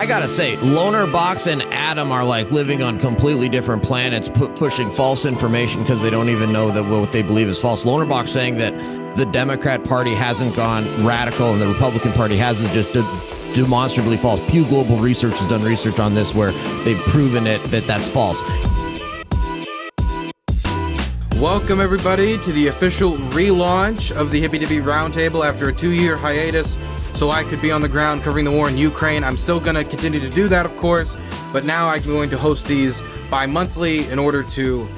I gotta say, Loner Box and Adam are like living on completely different planets, pushing false information because they don't even know that what they believe is false. Loner Box saying that the Democrat Party hasn't gone radical and the Republican Party has is just demonstrably false. Pew Global Research has done research on this where they've proven that that's false. Welcome everybody to the official relaunch of the Hippy Dippy Roundtable after a 2-year hiatus. So I could be on the ground covering the war in Ukraine. I'm still going to continue to do that, of course, but now I'm going to host these bi-monthly in order to,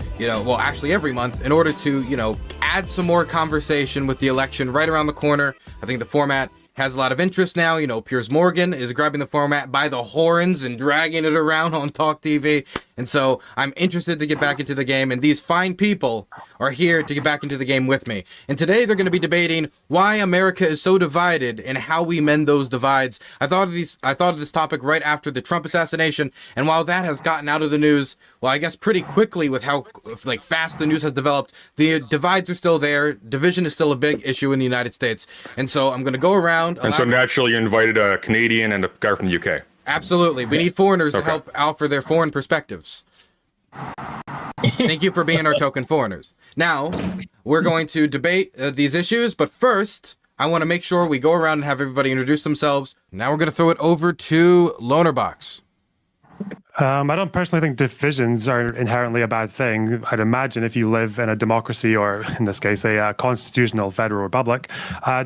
actually every month, in order to, add some more conversation with the election right around the corner. I think the format has a lot of interest now. Piers Morgan is grabbing the format by the horns and dragging it around on Talk TV. And so I'm interested to get back into the game, and these fine people are here to get back into the game with me. And today they're going to be debating why America is so divided and how we mend those divides. I thought of this topic right after the Trump assassination, and while that has gotten out of the news, well, I guess pretty quickly with how fast the news has developed, the divides are still there. Division is still a big issue in the United States. And so I'm going to go around. And so naturally you invited a Canadian and a guy from the UK. Absolutely. We need foreigners to help out for their foreign perspectives. Thank you for being our token foreigners. Now, we're going to debate these issues, but first, I want to make sure we go around and have everybody introduce themselves. Now we're going to throw it over to Lonerbox. I don't personally think divisions are inherently a bad thing. I'd imagine if you live in a democracy, or in this case, a constitutional federal republic,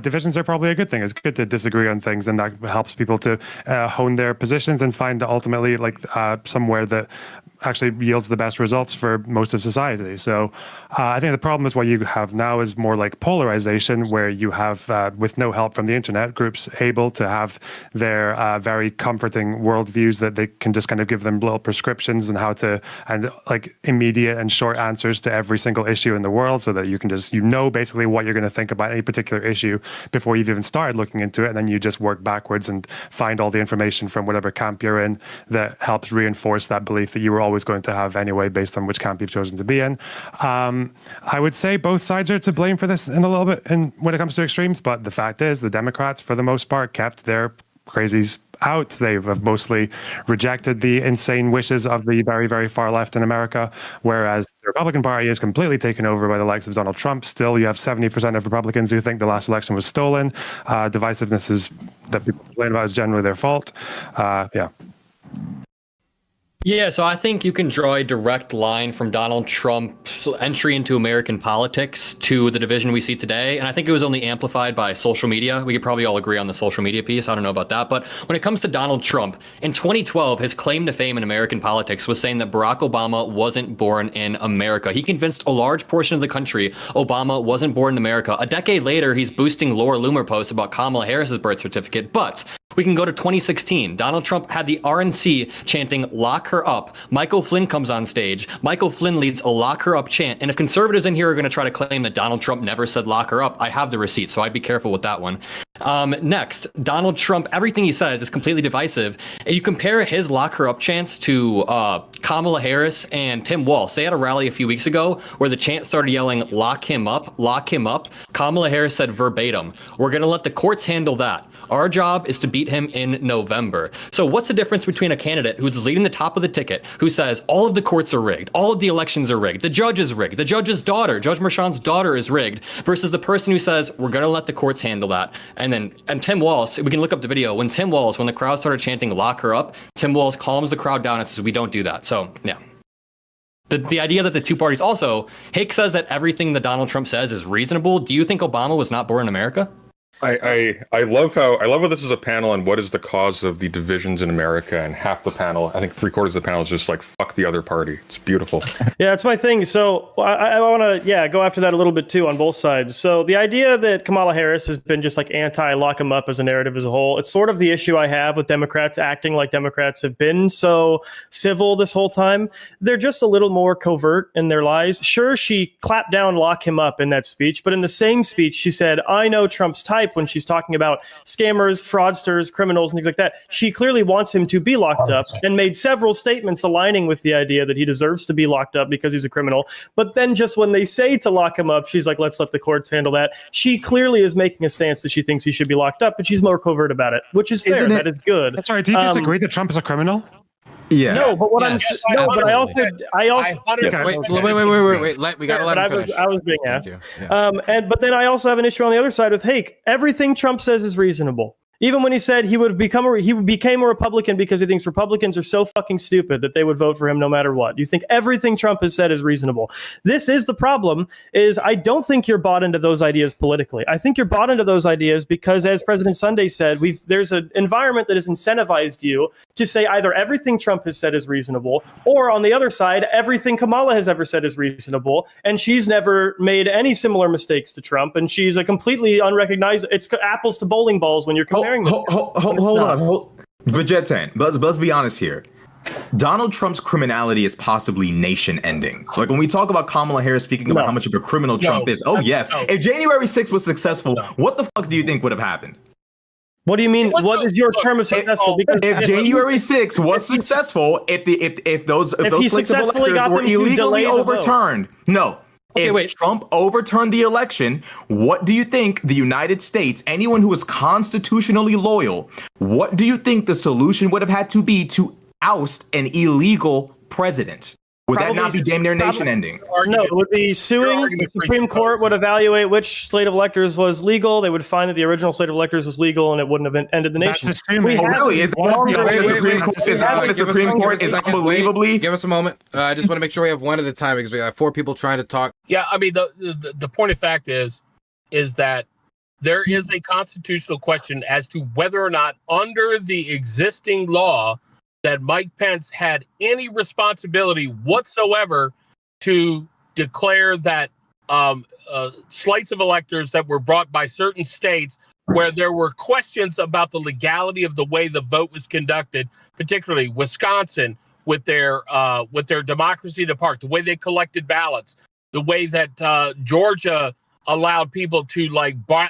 divisions are probably a good thing. It's good to disagree on things, and that helps people to hone their positions and find ultimately somewhere that actually yields the best results for most of society. So I think the problem is what you have now is more like polarization, where you have, with no help from the internet, groups able to have their very comforting worldviews that they can just kind of give them little prescriptions and immediate and short answers to every single issue in the world, so that you can just, basically what you're going to think about any particular issue before you've even started looking into it. And then you just work backwards and find all the information from whatever camp you're in that helps reinforce that belief that you were always going to have anyway, based on which camp you've chosen to be in. I would say both sides are to blame for this in a little bit when it comes to extremes, but the fact is the Democrats, for the most part, kept their crazies out. They have mostly rejected the insane wishes of the very, very far left in America, whereas the Republican Party is completely taken over by the likes of Donald Trump. Still, you have 70% of Republicans who think the last election was stolen. Divisiveness that people complain about is generally their fault. Yeah, so I think you can draw a direct line from Donald Trump's entry into American politics to the division we see today. And I think it was only amplified by social media. We could probably all agree on the social media piece. I don't know about that. But when it comes to Donald Trump, in 2012, his claim to fame in American politics was saying that Barack Obama wasn't born in America. He convinced a large portion of the country Obama wasn't born in America. A decade later, he's boosting Laura Loomer posts about Kamala Harris's birth certificate. But we can go to 2016. Donald Trump had the RNC chanting, "Lock her up." Michael Flynn comes on stage. Michael Flynn leads a "Lock her up" chant. And if conservatives in here are going to try to claim that Donald Trump never said "lock her up," I have the receipt, so I'd be careful with that one. Next, Donald Trump, everything he says is completely divisive. And you compare his "lock her up" chants to Kamala Harris and Tim Walz. They had a rally a few weeks ago where the chant started yelling, "Lock him up, lock him up." Kamala Harris said verbatim, "We're going to let the courts handle that. Our job is to beat him in November." So what's the difference between a candidate who's leading the top of the ticket, who says all of the courts are rigged, all of the elections are rigged, the judge is rigged, the judge's daughter, Judge Merchan's daughter is rigged, versus the person who says, we're going to let the courts handle that? And Tim Walz, we can look up the video, when the crowd started chanting "lock her up," Tim Walz calms the crowd down and says, we don't do that. So, yeah. The idea that the two parties also, Hake says that everything that Donald Trump says is reasonable. Do you think Obama was not born in America? I love how this is a panel on what is the cause of the divisions in America, and half the panel, I think 3/4 of the panel, is just like fuck the other party. It's beautiful. Yeah, it's my thing. So I want to go after that a little bit too on both sides. So the idea that Kamala Harris has been just like anti-lock 'em up as a narrative as a whole, it's sort of the issue I have with Democrats acting like Democrats have been so civil this whole time. They're just a little more covert in their lies. Sure, she clapped down "lock him up" in that speech, but in the same speech she said, "I know Trump's type. Skype when she's talking about scammers, fraudsters, criminals, and things like that. She clearly wants him to be locked up and made several statements aligning with the idea that he deserves to be locked up because he's a criminal. But then just when they say to lock him up, she's like, let's let the courts handle that. She clearly is making a stance that she thinks he should be locked up, but she's more covert about it, which is fair. That is good. That's right. Do you disagree that Trump is a criminal? Yeah. No, but what I'm no, but I also wait. We got to let him finish. I was being asked. Yeah. But then I also have an issue on the other side with Hake. Everything Trump says is reasonable. Even when he said he became a Republican because he thinks Republicans are so fucking stupid that they would vote for him no matter what. You think everything Trump has said is reasonable. This is the problem, is I don't think you're bought into those ideas politically. I think you're bought into those ideas because, as President Sunday said, there's an environment that has incentivized you to say either everything Trump has said is reasonable, or on the other side, everything Kamala has ever said is reasonable, and she's never made any similar mistakes to Trump, and she's a completely unrecognizable. It's apples to bowling balls when you're comparing. Hold on. But Jetan, let's be honest here. Donald Trump's criminality is possibly nation-ending. Like when we talk about Kamala Harris speaking about how much of a criminal Trump is. Oh yes, if January 6th was successful, what the fuck do you think would have happened? What do you mean? What is your term of successful? Because if January 6th was successful, if those slates of electors were illegally overturned, no. If Trump overturned the election, what do you think the United States, anyone who is constitutionally loyal, what do you think the solution would have had to be to oust an illegal president? Would that not be damn near nation ending? No, it would be suing. The Supreme Court would evaluate which slate of electors was legal. They would find that the original slate of electors was legal, and it wouldn't have ended the nation. Really? Is the Supreme Court is unbelievably? Give us a moment. I just want to make sure we have one at a time because we have 4 people trying to talk. Yeah, I mean, the point of fact is that there is a constitutional question as to whether or not, under the existing law, that Mike Pence had any responsibility whatsoever to declare that slates of electors that were brought by certain states where there were questions about the legality of the way the vote was conducted, particularly Wisconsin with their democracy in the park, the way they collected ballots, the way that Georgia allowed people to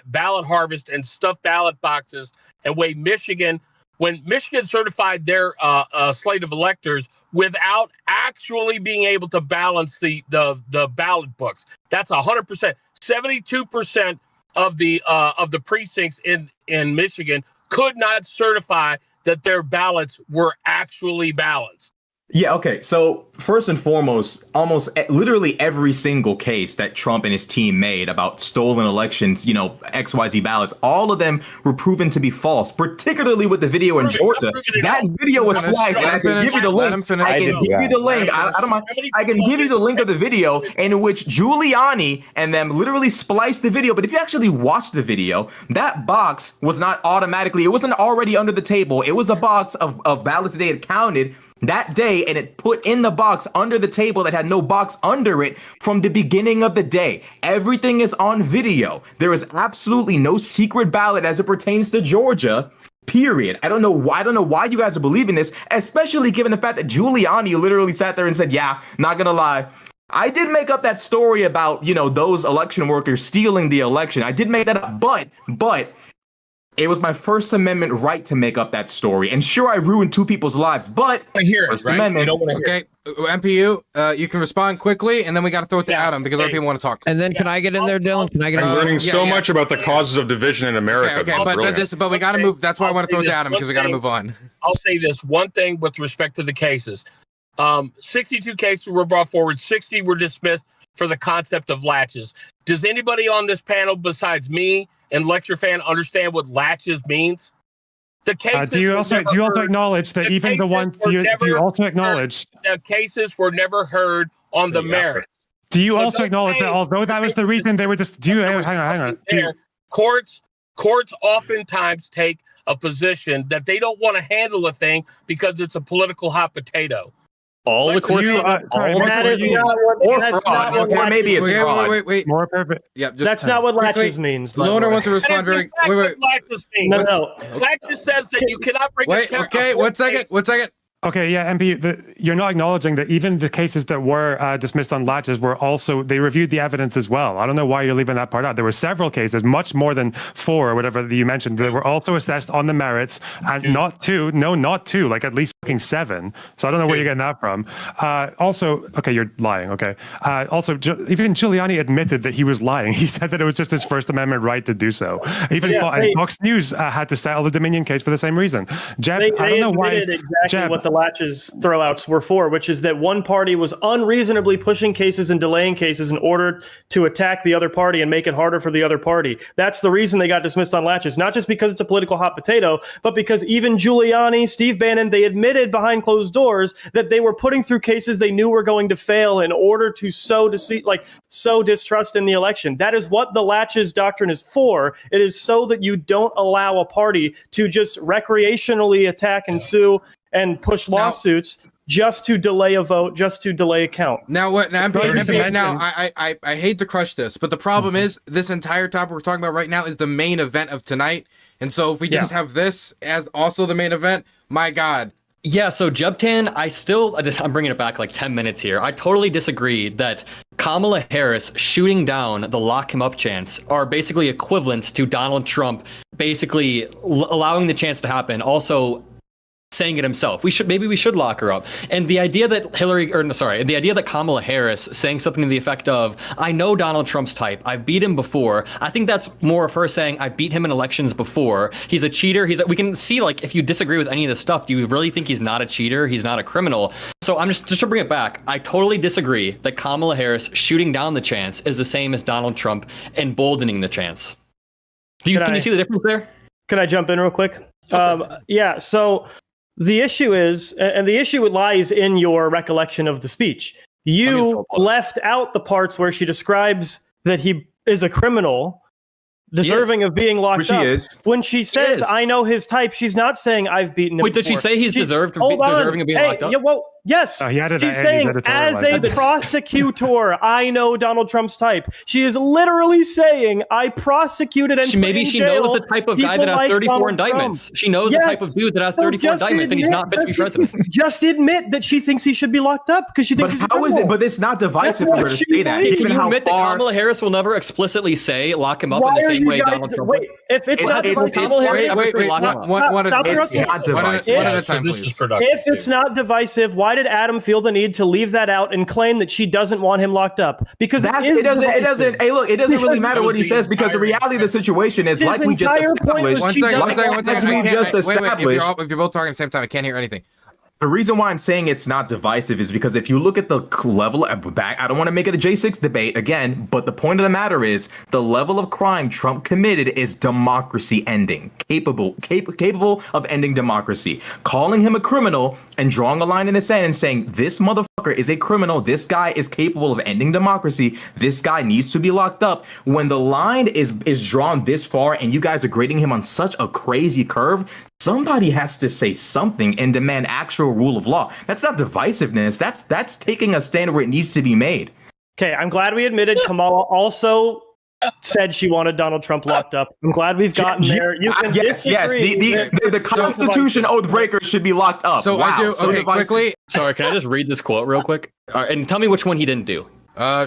ballot harvest and stuff ballot boxes, and way Michigan, when Michigan certified their slate of electors without actually being able to balance the ballot books. That's 100%. 72% of the precincts in Michigan could not certify that their ballots were actually balanced. Yeah, okay. So first and foremost, almost literally every single case that Trump and his team made about stolen elections, XYZ ballots, all of them were proven to be false, particularly with the video in Georgia. That video was spliced, and I can give you the link. I can give you the link. I don't mind. I can give you the link of the video in which Giuliani and them literally spliced the video. But if you actually watch the video, that box was not automatically, it wasn't already under the table. It was a box of ballots they had counted that day, and it put in the box under the table that had no box under it from the beginning of the day. Everything is on video. There is absolutely no secret ballot as it pertains to Georgia. Period. I don't know why you guys are believing this, especially given the fact that Giuliani literally sat there and said, yeah, not gonna lie, I did make up that story about, those election workers stealing the election. I did make that up, but it was my First Amendment right to make up that story. And sure, I ruined 2 people's lives, but First Amendment. Okay, MPU, you can respond quickly, and then we got to throw it to Adam because other people want to talk. And then can I get in there, Dylan? Can I get in I'm there? learning so much about the causes of division in America. Okay, but we got to move. That's why I want to throw it to Adam because we got to move on. I'll say this one thing with respect to the cases. 62 cases were brought forward. 60 were dismissed for the concept of latches. Does anybody on this panel besides me and Lecture Fan understand what latches means? The cases do you also acknowledge that even the ones do you also acknowledge the cases were never heard on the merits? Do you also acknowledge that although that was the reason they were just hang on. Courts oftentimes take a position that they don't want to handle a thing because it's a political hot potato. All the courts, maybe it's fraud. Wait. More perfect. Yeah, that's not what latches means. Loner wants to respond very. Wait. Latches means. No. Latches says that you cannot bring. Wait. Okay. 1 second. Okay, yeah, MP, you're not acknowledging that even the cases that were dismissed on latches were also, they reviewed the evidence as well. I don't know why you're leaving that part out. There were several cases, much more than 4 or whatever that you mentioned, that were also assessed on the merits, and not 2, like at least 7. So I don't know where you're getting that from. Also, okay, you're lying, okay. Also, even Giuliani admitted that he was lying. He said that it was just his First Amendment right to do so. Even Fox News had to settle the Dominion case for the same reason. Jeb, I don't know why. Exactly what the latches throwouts were for, which is that one party was unreasonably pushing cases and delaying cases in order to attack the other party and make it harder for the other party. That's the reason they got dismissed on latches, not just because it's a political hot potato, but because even Giuliani, Steve Bannon, they admitted behind closed doors that they were putting through cases they knew were going to fail in order to sow distrust in the election. That is what the latches doctrine is for. It is so that you don't allow a party to just recreationally attack and sue and push lawsuits just to delay a vote, just to delay a count. Now what? Now I hate to crush this, but the problem is this entire topic we're talking about right now is the main event of tonight. And so if we just have this as also the main event, my God. Yeah, so Jebtan, I'm bringing it back like 10 minutes here. I totally disagree that Kamala Harris shooting down the lock him up chance are basically equivalent to Donald Trump basically allowing the chance to happen. Also, saying it himself. We should lock her up. And the idea that the idea that Kamala Harris saying something to the effect of, I know Donald Trump's type, I've beat him before. I think that's more of her saying, I beat him in elections before. He's a cheater. We can see, like, if you disagree with any of this stuff, do you really think he's not a cheater? He's not a criminal. So I'm just to bring it back, I totally disagree that Kamala Harris shooting down the chance is the same as Donald Trump emboldening the chance. Can you see the difference there? Can I jump in real quick? Okay. So the issue is, and the issue lies in your recollection of the speech. You left out the parts where she describes that he is a criminal, deserving of being locked up. When she says, I know his type, she's not saying I've beaten him before. Did she say he's deserving of being locked up? Yes. She's saying, as a prosecutor, I know Donald Trump's type. She is literally saying, I prosecuted and maybe she knows the type of guy that has 34 indictments. She knows the type of dude that has 34 indictments, and he's not fit to be president. Just admit that she thinks he should be locked up because she thinks he's a criminal. But how is it? But it's not divisive for her to say that. Can you admit that Kamala Harris will never explicitly say lock him up in the same way Donald Trump? Wait, if it's not divisive, one at a time, please. If it's not divisive, why did Adam feel the need to leave that out and claim that she doesn't want him locked up? Because it doesn't really matter what he says, because the reality of the situation is, like we just established. One second. If you're both talking at the same time, I can't hear anything. The reason why I'm saying it's not divisive is because if you look at the level back, I don't want to make it a J6 debate again, but the point of the matter is the level of crime Trump committed is democracy ending, capable of ending democracy. Calling him a criminal and drawing a line in the sand and saying this motherfucker is a criminal, this guy is capable of ending democracy, this guy needs to be locked up. When the line is drawn this far and you guys are grading him on such a crazy curve, somebody has to say something and demand actual rule of law. That's not divisiveness. That's taking a stand where it needs to be made. Okay, I'm glad we admitted Kamala also said she wanted Donald Trump locked up. I'm glad we've gotten there. You can disagree. The Constitution oath breakers should be locked up. So I do. Okay, quickly. Sorry, can I just read this quote real quick? And tell me which one he didn't do.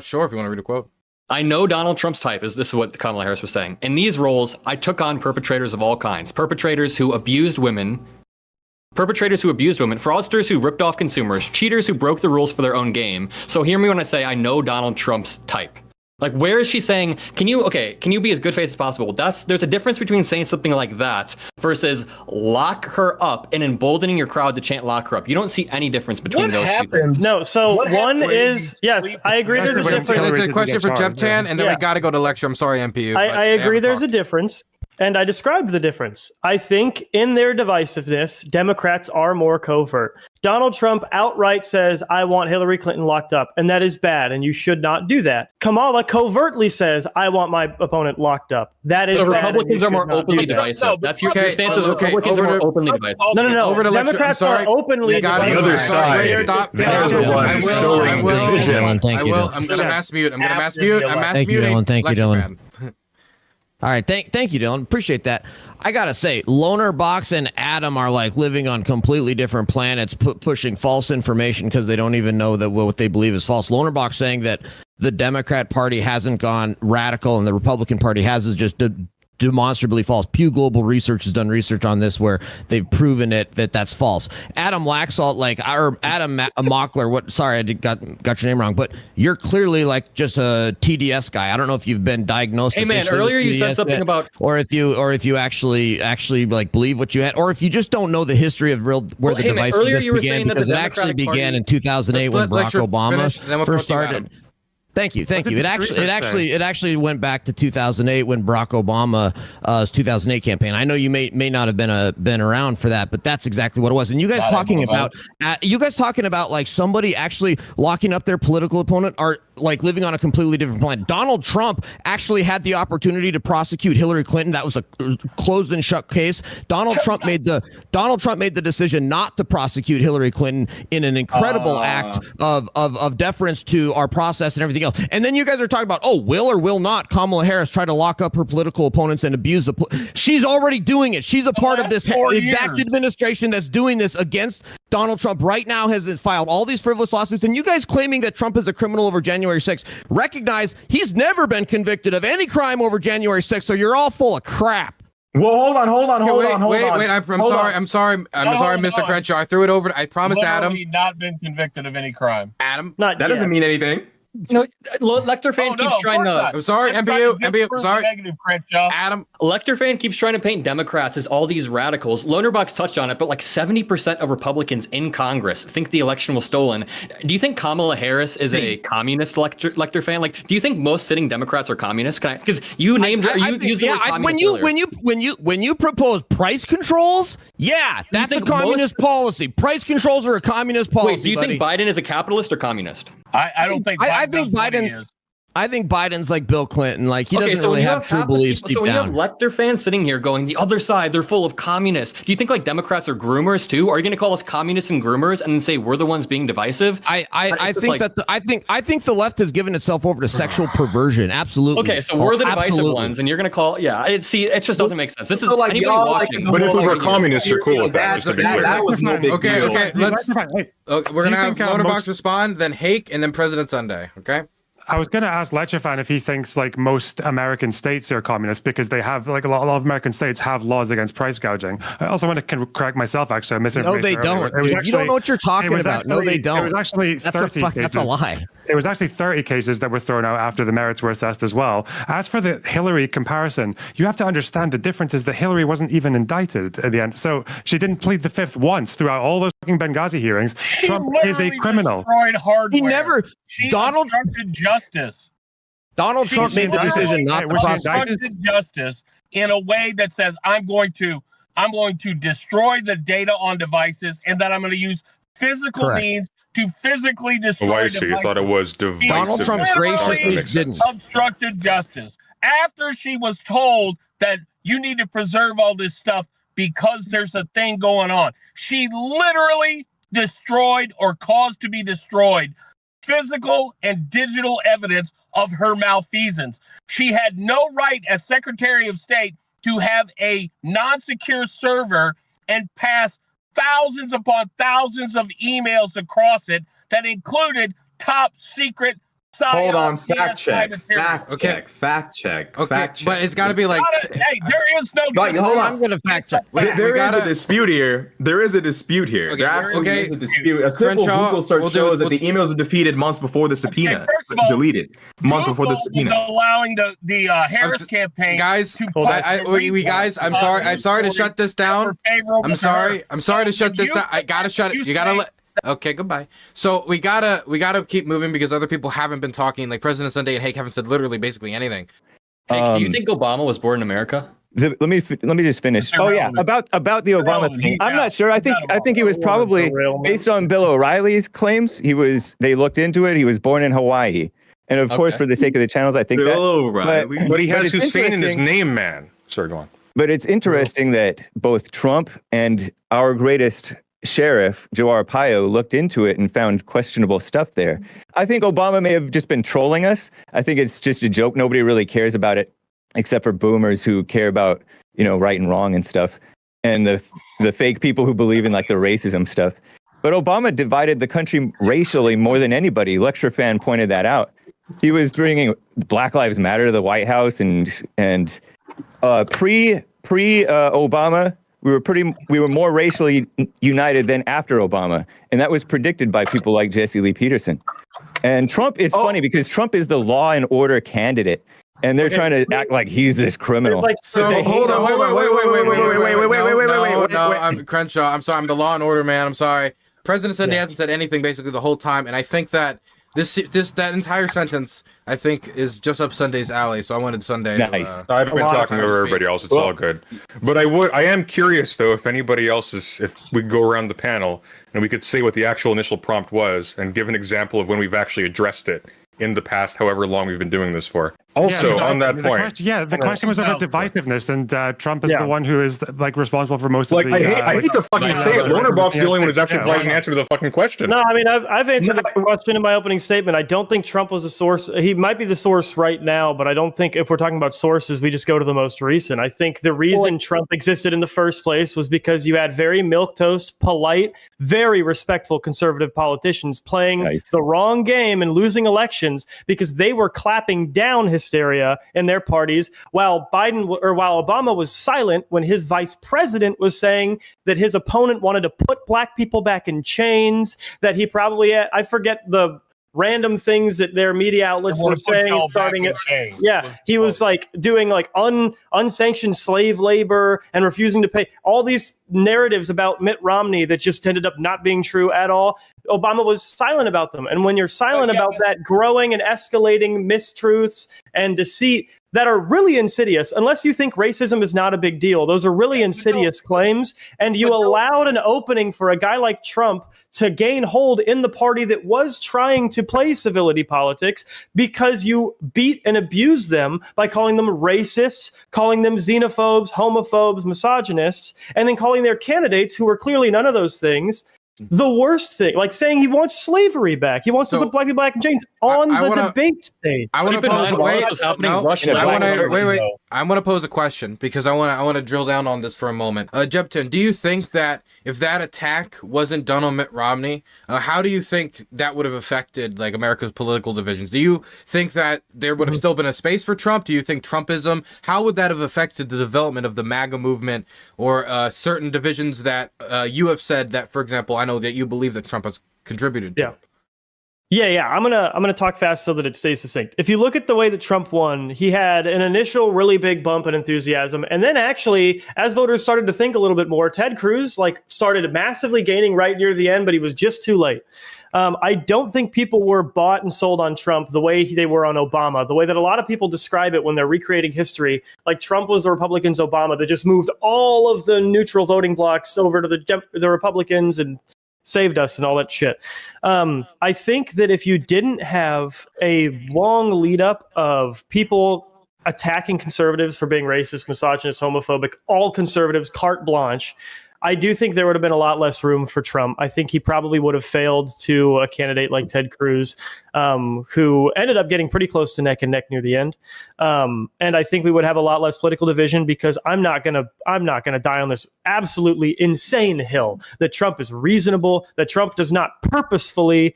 Sure, if you want to read a quote. I know Donald Trump's type. This is what Kamala Harris was saying. In these roles, I took on perpetrators of all kinds. Perpetrators who abused women, fraudsters who ripped off consumers, cheaters who broke the rules for their own game. So hear me when I say I know Donald Trump's type. Like, where is she saying, can you be as good faith as possible? There's a difference between saying something like that versus lock her up and emboldening your crowd to chant lock her up. You don't see any difference between those two things. No, so one is, I agree there's a difference. It's a question for Jebtan, and then we got to go to lecture. I'm sorry, MPU. I agree there's a difference. And I described the difference. I think in their divisiveness, Democrats are more covert. Donald Trump outright says, I want Hillary Clinton locked up, and that is bad, and you should not do that. Kamala covertly says, I want my opponent locked up. That is bad. Republicans are more openly divisive. That's your stance. Republicans are more openly divisive. No. Over to Democrats are openly divisive. The other side. Stop. They're the ones sowing division. I will. I'm going to mass mute. I'm mass muting. Thank you, Dylan. All right, thank you, Dylan. Appreciate that. I gotta say, Loner Box and Adam are like living on completely different planets, pushing false information because they don't even know that what they believe is false. Loner Box saying that the Democrat Party hasn't gone radical and the Republican Party has is just demonstrably false. Pew Global Research has done research on this where they've proven that's false. Adam Laxalt, Adam Mockler, sorry, I got your name wrong, but you're clearly like just a TDS guy. I don't know if you've been diagnosed. Hey man, earlier you said something about, or if you actually like believe what you had, or if you just don't know the history of the divisiveness began, because it actually began in 2008 when Barack Obama first started. Thank you. It actually went back to 2008 when Barack Obama's 2008 campaign. I know you may not have been around for that, but that's exactly what it was. And you guys talking about like somebody actually locking up their political opponent are like living on a completely different planet. Donald Trump actually had the opportunity to prosecute Hillary Clinton. That was a closed and shut case. Donald Trump made the decision not to prosecute Hillary Clinton in an incredible act of deference to our process and everything else. And then you guys are talking about, will or will not Kamala Harris try to lock up her political opponents and abuse she's already doing it. She's a part of this exact administration that's doing this against Donald Trump right now, has filed all these frivolous lawsuits. And you guys claiming that Trump is a criminal over January 6th, recognize he's never been convicted of any crime over January 6th. So you're all full of crap. Well, hold on. Wait, I'm sorry, Mr. Crenshaw. I threw it over. I promised Adam. Not been convicted of any crime. Adam, that doesn't mean anything. Lecter fan keeps trying to. I'm sorry, MPU. Sorry, negative, Crenshaw. Adam. Lecter fan keeps trying to paint Democrats as all these radicals. Lonerbox touched on it, but like 70% of Republicans in Congress think the election was stolen. Do you think Kamala Harris is a communist, Lecter fan? Like, do you think most sitting Democrats are communists? Because you named her. You used the word communist when you propose price controls, that's a communist policy. Price controls are a communist policy. Wait, do you think Biden is a capitalist or communist? I don't think. I think Biden. I think Biden's like Bill Clinton. Like, he doesn't really have true beliefs deep down. So when you have Lecter fans sitting here going, the other side, they're full of communists. Do you think like Democrats are groomers too? Are you going to call us communists and groomers and then say we're the ones being divisive? I think the left has given itself over to sexual perversion. Absolutely. Okay, so we're the divisive ones, and you're going to call it just doesn't make sense. This is like anybody watching. But if we were communists, you're cool with that. Just to be clear. That was no big deal. Okay. We're gonna have Lonerbox respond, then Hake, and then President Sunday. Okay. I was going to ask Lectrefan if he thinks like most American states are communist because they have like a lot of American states have laws against price gouging. I also want to correct myself. Actually, I misinformation. No, they don't. You don't know what you're talking about. No, they don't. It was actually 30 cases. That's a lie. It was actually 30 cases that were thrown out after the merits were assessed as well. As for the Hillary comparison, you have to understand the difference is that Hillary wasn't even indicted at the end. So she didn't plead the fifth once throughout all those fucking Benghazi hearings. Trump is a criminal. He never. Obstructed justice. Donald Trump made the decision not to prosecute justice in a way that says I'm going to destroy the data on devices, and that I'm going to use physical means to physically destroy devices. I thought it was divisive. Donald Trump graciously didn't. Obstructed justice. After she was told that you need to preserve all this stuff because there's a thing going on, she literally destroyed or caused to be destroyed physical and digital evidence of her malfeasance. She had no right as Secretary of State to have a non-secure server and pass thousands upon thousands of emails across it that included top secret. Hold on, fact check. Okay, but it's got to be like. Hey, there is no. Hold on, I'm going to fact check. There is a dispute here. There is a dispute here. Okay, there absolutely is a dispute. A simple Google search shows that the emails were defeated months before the subpoena. Deleted months before the subpoena. Allowing the Harris campaign. Guys, I'm sorry to shut this down. I'm sorry to shut this down. I gotta shut it. You gotta let. Okay, goodbye. So we gotta keep moving because other people haven't been talking. Like President Sunday and Hake haven't said literally basically anything. Hey, do you think Obama was born in America? Let me just finish. Oh yeah, about the Obama thing. I'm not sure. I think he was probably based on Bill O'Reilly's claims. They looked into it. He was born in Hawaii, and of course, for the sake of the channels, I think Bill O'Reilly. But he has Hussein in his name, man. Sorry, go on. But it's interesting that both Trump and our greatest sheriff, Joe Arpaio, looked into it and found questionable stuff there. I think Obama may have just been trolling us. I think it's just a joke. Nobody really cares about it. except for boomers who care about, right and wrong and stuff, and the fake people who believe in like the racism stuff. But Obama divided the country racially more than anybody. Lecture Fan pointed that out. He was bringing Black Lives Matter to the White House, and pre Obama, we were more racially united than after Obama, and that was predicted by people like Jesse Lee Peterson. And Trump, it's funny because Trump is the law and order candidate, and they're trying to act like he's this criminal. Hold on, wait. No, I'm Crenshaw. I'm sorry. I'm the law and order man. I'm sorry. President said he hasn't said anything basically the whole time, and I think that that entire sentence I think is just up Sunday's alley. So I wanted Sunday. Nice. I've been talking over everybody else. It's all good. But I am curious though if anybody else if we could go around the panel and we could say what the actual initial prompt was and give an example of when we've actually addressed it in the past, however long we've been doing this for. Also, on that point, the question was about divisiveness, and Trump is the one who is responsible for most of the. I hate to fucking say it. Lonerbox is the only one who's actually providing an answer to the fucking question. No, I mean I've answered the question in my opening statement. I don't think Trump was a source. He might be the source right now, but I don't think if we're talking about sources, we just go to the most recent. I think the reason Trump existed in the first place was because you had very milquetoast, polite, very respectful conservative politicians playing the wrong game and losing elections because they were clapping down hysteria in their parties while Obama was silent when his vice president was saying that his opponent wanted to put black people back in chains, that he probably had, I forget the random things that their media outlets were saying, starting it. Yeah, he was like doing like unsanctioned slave labor and refusing to pay, all these narratives about Mitt Romney that just ended up not being true at all. Obama was silent about them. And when you're silent about that growing and escalating mistruths and deceit that are really insidious, unless you think racism is not a big deal, those are really insidious claims. And you allowed an opening for a guy like Trump to gain hold in the party that was trying to play civility politics because you beat and abused them by calling them racists, calling them xenophobes, homophobes, misogynists, and then calling their candidates, who were clearly none of those things, the worst thing, like saying he wants slavery back. He wants to put black people back in chains on the debate stage. I want to pose a question because I want to drill down on this for a moment. Jepton, do you think that if that attack wasn't done on Mitt Romney, how do you think that would have affected like America's political divisions? Do you think that there would have still been a space for Trump? Do you think Trumpism, how would that have affected the development of the MAGA movement or certain divisions that you have said that, for example, I know that you believe that Trump has contributed to? Yeah. I'm gonna talk fast so that it stays succinct. If you look at the way that Trump won, he had an initial really big bump in enthusiasm, and then actually, as voters started to think a little bit more, Ted Cruz started massively gaining right near the end, but he was just too late. I don't think people were bought and sold on Trump the way they were on Obama, the way that a lot of people describe it when they're recreating history. Like Trump was the Republicans' Obama that just moved all of the neutral voting blocks over to the Republicans and saved us and all that shit. I think that if you didn't have a long lead up of people attacking conservatives for being racist, misogynist, homophobic, all conservatives, carte blanche, I do think there would have been a lot less room for Trump. I think he probably would have failed to a candidate like Ted Cruz, who ended up getting pretty close to neck and neck near the end. And I think we would have a lot less political division because I'm not gonna die on this absolutely insane hill that Trump is reasonable, that Trump does not purposefully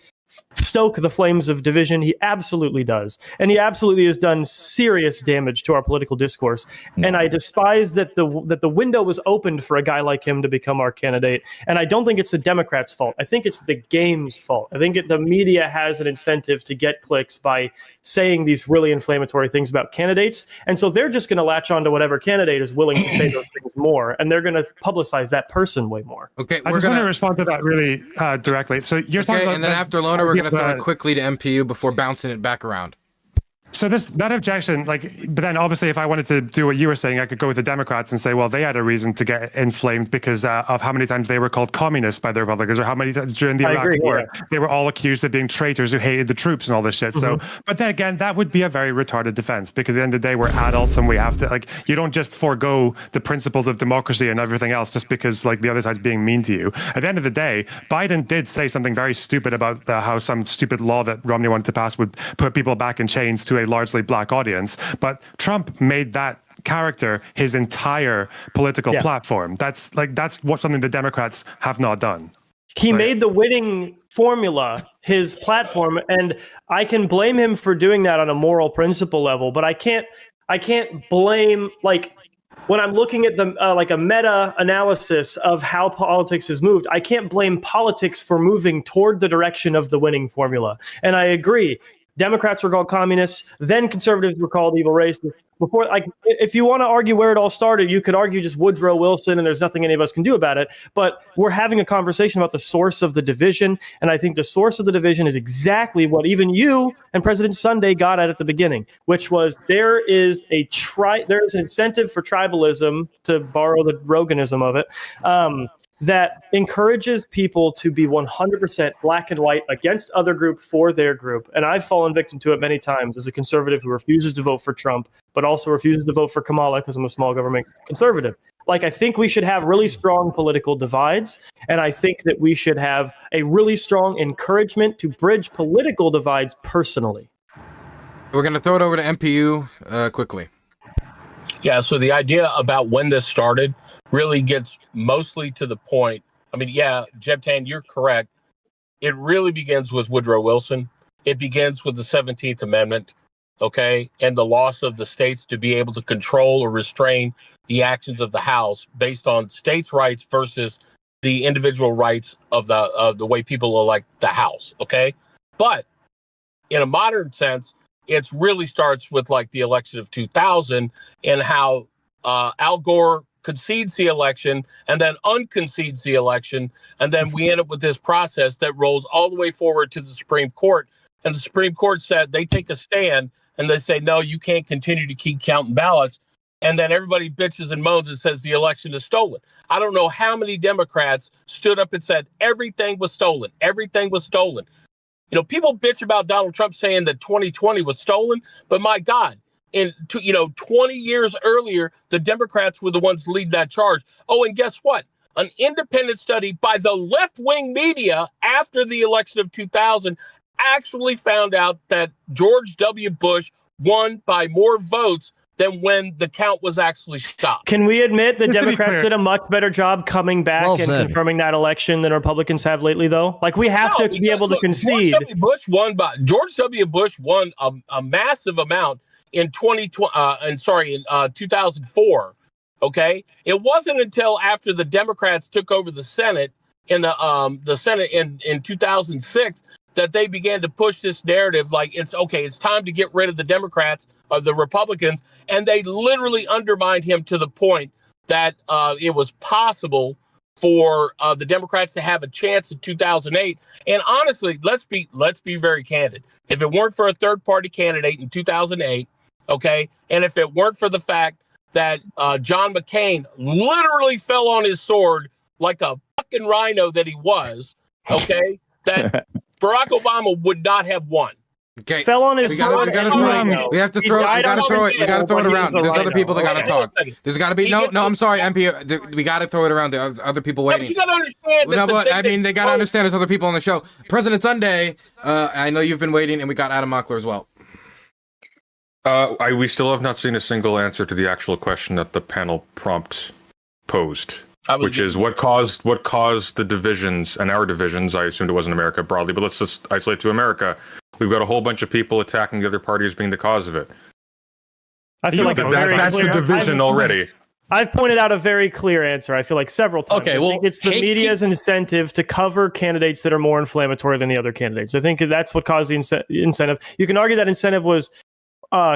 stoke the flames of division. He absolutely does. And he absolutely has done serious damage to our political discourse. And I despise that the window was opened for a guy like him to become our candidate. And I don't think it's the Democrats' fault. I think it's the game's fault. I think the media has an incentive to get clicks by saying these really inflammatory things about candidates. And so they're just going to latch on to whatever candidate is willing to say those things more. And they're going to publicize that person way more. Okay, I just want to respond to that really directly. So you're talking about, and then after Loner, we're going to throw it quickly to MPU before bouncing it back around. So that objection, but then obviously if I wanted to do what you were saying, I could go with the Democrats and say, well, they had a reason to get inflamed because of how many times they were called communists by the Republicans, or how many times during the Iraq War, they were all accused of being traitors who hated the troops and all this shit. So, but then again, that would be a very retarded defense because at the end of the day, we're adults and we have to, you don't just forego the principles of democracy and everything else just because the other side's being mean to you. At the end of the day, Biden did say something very stupid about how some stupid law that Romney wanted to pass would put people back in chains to a largely black audience. But Trump made that character his entire political platform. That's something the Democrats have not done. He made the winning formula his platform, and I can blame him for doing that on a moral principle level, but I can't blame, like, when I'm looking at the like a meta analysis of how politics has moved, I can't blame politics for moving toward the direction of the winning formula. And I agree. Democrats were called communists, then conservatives were called evil racists. Before, like, if you want to argue where it all started, you could argue just Woodrow Wilson, and there's nothing any of us can do about it. But we're having a conversation about the source of the division, and I think the source of the division is exactly what even you and President Sunday got at the beginning, which was there is an incentive for tribalism, to borrow the Roganism of it, that encourages people to be 100% black and white against other group for their group. And I've fallen victim to it many times as a conservative who refuses to vote for Trump, but also refuses to vote for Kamala because I'm a small government conservative. Like, I think we should have really strong political divides, and I think that we should have a really strong encouragement to bridge political divides personally. We're going to throw it over to MPU quickly. Yeah, so the idea about when this started really gets mostly to the point. I mean, yeah, Jebtan, you're correct. It really begins with Woodrow Wilson. It begins with the 17th Amendment, okay, and the loss of the states to be able to control or restrain the actions of the House based on states' rights versus the individual rights of the way people elect the House, okay? But in a modern sense, it really starts with like the election of 2000 and how Al Gore concedes the election and then unconcedes the election. And then we end up with this process that rolls all the way forward to the Supreme Court. And the Supreme Court said they take a stand and they say, no, you can't continue to keep counting ballots. And then everybody bitches and moans and says the election is stolen. I don't know how many Democrats stood up and said everything was stolen. Everything was stolen. You know, people bitch about Donald Trump saying that 2020 was stolen, but my God, 20 years earlier, the Democrats were the ones leading that charge. Oh, and guess what? An independent study by the left-wing media after the election of 2000 actually found out that George W. Bush won by more votes than when the count was actually stopped. Can we admit the Democrats did a much better job coming back and confirming that election than Republicans have lately, though? Like, we have to be able to concede. George W. Bush won a massive amount in 2004. Okay, it wasn't until after the Democrats took over the Senate in the Senate in 2006 that they began to push this narrative like it's time to get rid of the Democrats or the Republicans, and they literally undermined him to the point that it was possible for the Democrats to have a chance in 2008. And honestly, let's be very candid. If it weren't for a third party candidate in 2008, okay, and if it weren't for the fact that John McCain literally fell on his sword like a fucking rhino that he was, okay, that Barack Obama would not have won. Okay. Fell on his sword. We have to throw it around. There's other people that gotta talk. There's gotta be I'm sorry, MP. We gotta throw it around. There's other people waiting. You gotta understand. They gotta understand there's other people on the show. President Sunday, I know you've been waiting, and we got Adam Mockler as well. We still have not seen a single answer to the actual question that the panel prompt posed, which is what caused the divisions and our divisions. I assumed it wasn't America broadly, but let's just isolate to America. We've got a whole bunch of people attacking the other party as being the cause of it. I feel like that's the division already. I've pointed out a very clear answer, I feel like, several times. Okay, well, I think it's the media's incentive to cover candidates that are more inflammatory than the other candidates. I think that's what caused the incentive. You can argue that incentive was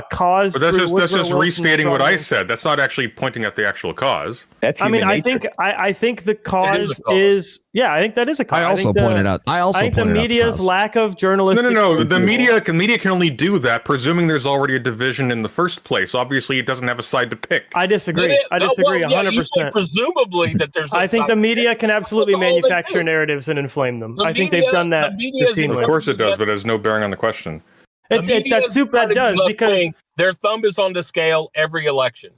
caused. But that's just restating what I said. That's not actually pointing at the actual cause. That's I think the cause is. Yeah, I think that is a cause. I also pointed out. I think the media's lack of journalistic. No. The media can only do that, presuming there's already a division in the first place. Obviously, it doesn't have a side to pick. I disagree. 100%. Presumably that there's. I think the media can absolutely manufacture narratives and inflame them. I think they've done that. Of course it does, but it has no bearing on the question. That does because their thumb is on the scale every election.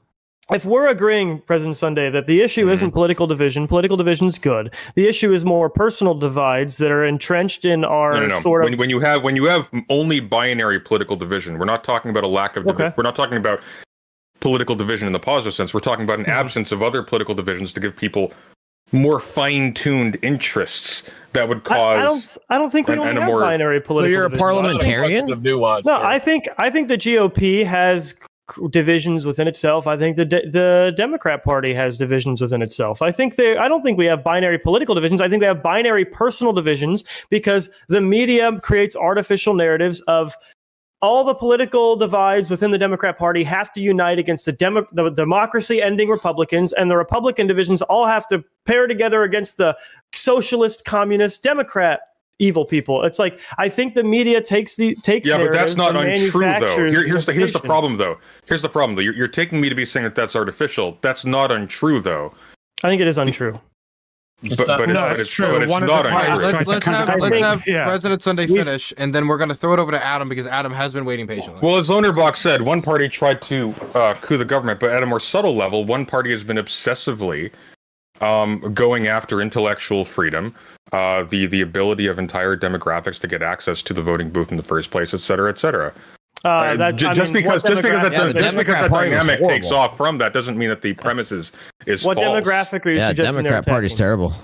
if we're agreeing, President Sunday, that the issue isn't political division's good. The issue is more personal divides that are entrenched in our sort of. When you have only binary political division, we're not talking about a lack of. We're not talking about political division in the positive sense. We're talking about an absence of other political divisions to give people more fine-tuned interests that would cause. I don't think we only have binary political. So you're a parliamentarian? No, I think the GOP has divisions within itself. I think the Democrat Party has divisions within itself. I don't think we have binary political divisions. I think we have binary personal divisions because the media creates artificial narratives of all the political divides within the Democrat Party have to unite against the democracy-ending Republicans, and the Republican divisions all have to pair together against the socialist, communist, Democrat evil people. It's like, I think the media takes but that's not untrue though. Here's the problem though. You're taking me to be saying that that's artificial. That's not untrue though. I think it is untrue. It's not untrue. Let's have President Sunday finish, and then we're going to throw it over to Adam because Adam has been waiting patiently. Well, as Lonerbox said, one party tried to coup the government, but at a more subtle level, one party has been obsessively going after intellectual freedom, the ability of entire demographics to get access to the voting booth in the first place, et cetera, et cetera. Just because that dynamic takes off from that doesn't mean that the premise is what false. Demographic are you suggesting? Democrat Party's terrible.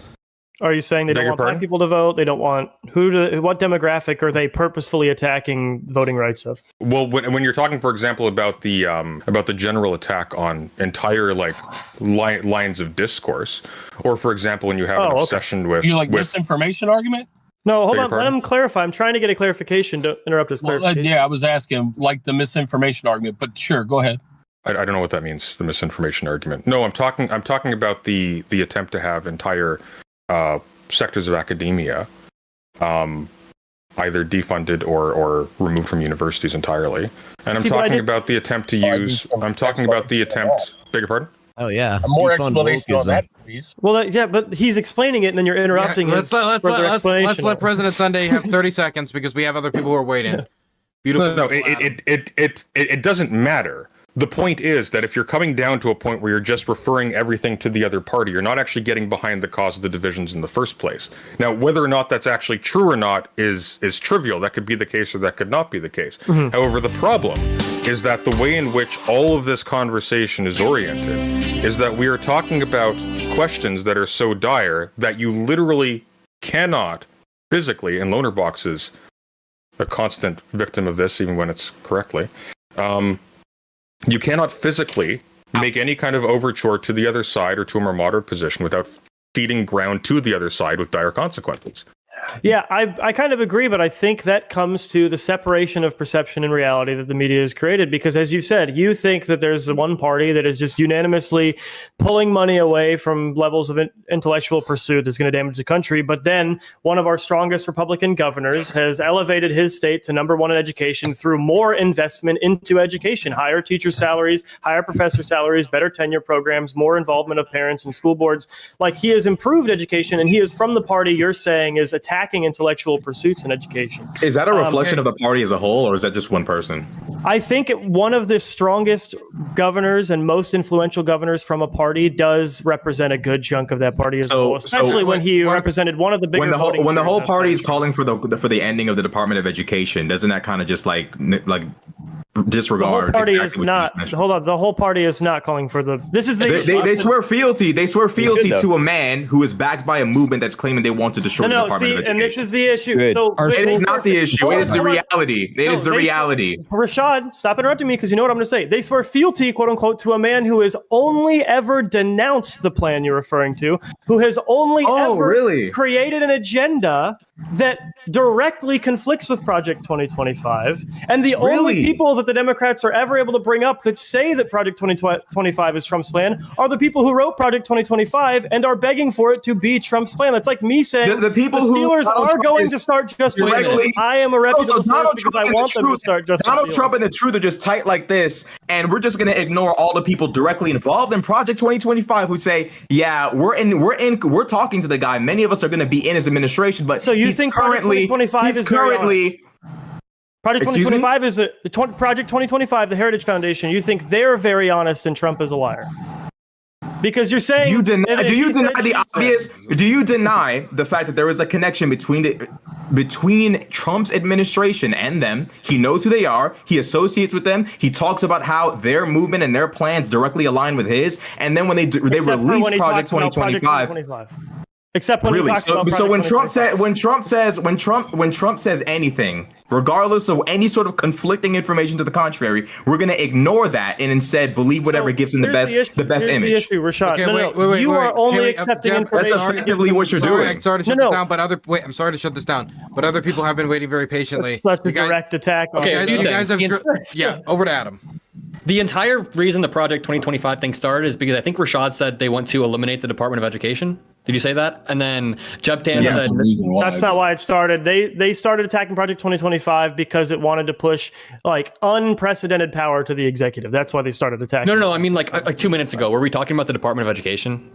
Are you saying they don't want black people to vote? They don't want what demographic are they purposefully attacking voting rights of? Well, when you're talking, for example, about the general attack on entire lines of discourse, or for example, when you have an obsession with misinformation argument. No, hold on. Let him clarify. I'm trying to get a clarification. Don't interrupt his clarification. I was asking like the misinformation argument, but sure, go ahead. I don't know what that means. The misinformation argument. No, I'm talking about the attempt to have entire sectors of academia either defunded or removed from universities entirely. And I'm talking about the attempt to use. I'm talking about the attempt. Beg your pardon? Oh yeah, more explanation on that, please. Well, but he's explaining it, and then you're interrupting his further explanation. Let's let President Sunday have 30 seconds because we have other people who are waiting. Beautiful. No, it doesn't matter. The point is that if you're coming down to a point where you're just referring everything to the other party, you're not actually getting behind the cause of the divisions in the first place. Now, whether or not that's actually true or not is trivial. That could be the case or that could not be the case. Mm-hmm. However, the problem is that the way in which all of this conversation is oriented is that we are talking about questions that are so dire that you literally cannot physically, and Lonerbox is a constant victim of this, even when it's correctly, you cannot physically make any kind of overture to the other side or to a more moderate position without ceding ground to the other side with dire consequences. Yeah, I kind of agree, but I think that comes to the separation of perception and reality that the media has created. Because as you said, you think that there's one party that is just unanimously pulling money away from levels of intellectual pursuit that's going to damage the country. But then one of our strongest Republican governors has elevated his state to number one in education through more investment into education, higher teacher salaries, higher professor salaries, better tenure programs, more involvement of parents and school boards. Like, he has improved education, and he is from the party you're saying is attacking intellectual pursuits in education. Is that a reflection of the party as a whole, or is that just one person? I think one of the strongest governors and most influential governors from a party does represent a good chunk of that party as a whole, especially when he represented one of the bigger when the whole party is calling for the ending of the Department of Education. Doesn't that kind of just like disregard? The whole party is not. Hold on, the whole party is not calling for the. This is they swear fealty. They swear fealty to a man who is backed by a movement that's claiming they want to destroy the Department of Education. And this is the issue. Good. So it is not the issue. It is the reality. It is the reality. Rashad, stop interrupting me because you know what I'm going to say. They swear fealty, quote unquote, to a man who has only ever denounced the plan you're referring to, who has only ever created an agenda that directly conflicts with Project 2025. And the only people that the Democrats are ever able to bring up that say that Project 2025 is Trump's plan are the people who wrote Project 2025 and are begging for it to be Trump's plan. It's like me saying the Steelers are going to start Justice League. I am a reputable source because I want them to start Justice League. Donald Trump and the Truth are just tight like this, and we're just going to ignore all the people directly involved in Project 2025 who say, yeah, we're talking to the guy. Many of us are going to be in his administration, but so you think currently 2025 is currently Project 2025 is Project 2025, the Heritage Foundation. You think they're very honest and Trump is a liar? Because you're saying do you deny the obvious? Do you deny the fact that there is a connection between Trump's administration and them? He knows who they are. He associates with them. He talks about how their movement and their plans directly align with his. And then when they release Project 2025. Except when he talks about so when Trump says anything, regardless of any sort of conflicting information to the contrary, we're going to ignore that and instead believe whatever gives him the best image. The issue, Rashad. Okay, wait, you are only accepting information. That's effectively what you're doing. I'm sorry to shut this down, but I'm sorry to shut this down, but other people have been waiting very patiently. It's such a direct attack. Okay, you guys have over to Adam. The entire reason the Project 2025 thing started is because I think Rashad said they want to eliminate the Department of Education. Did you say that? And then Jeb Tam said that's not why it started. They started attacking Project 2025 because it wanted to push like unprecedented power to the executive. That's why they started attacking. No. I mean like 2 minutes ago. Were we talking about the Department of Education?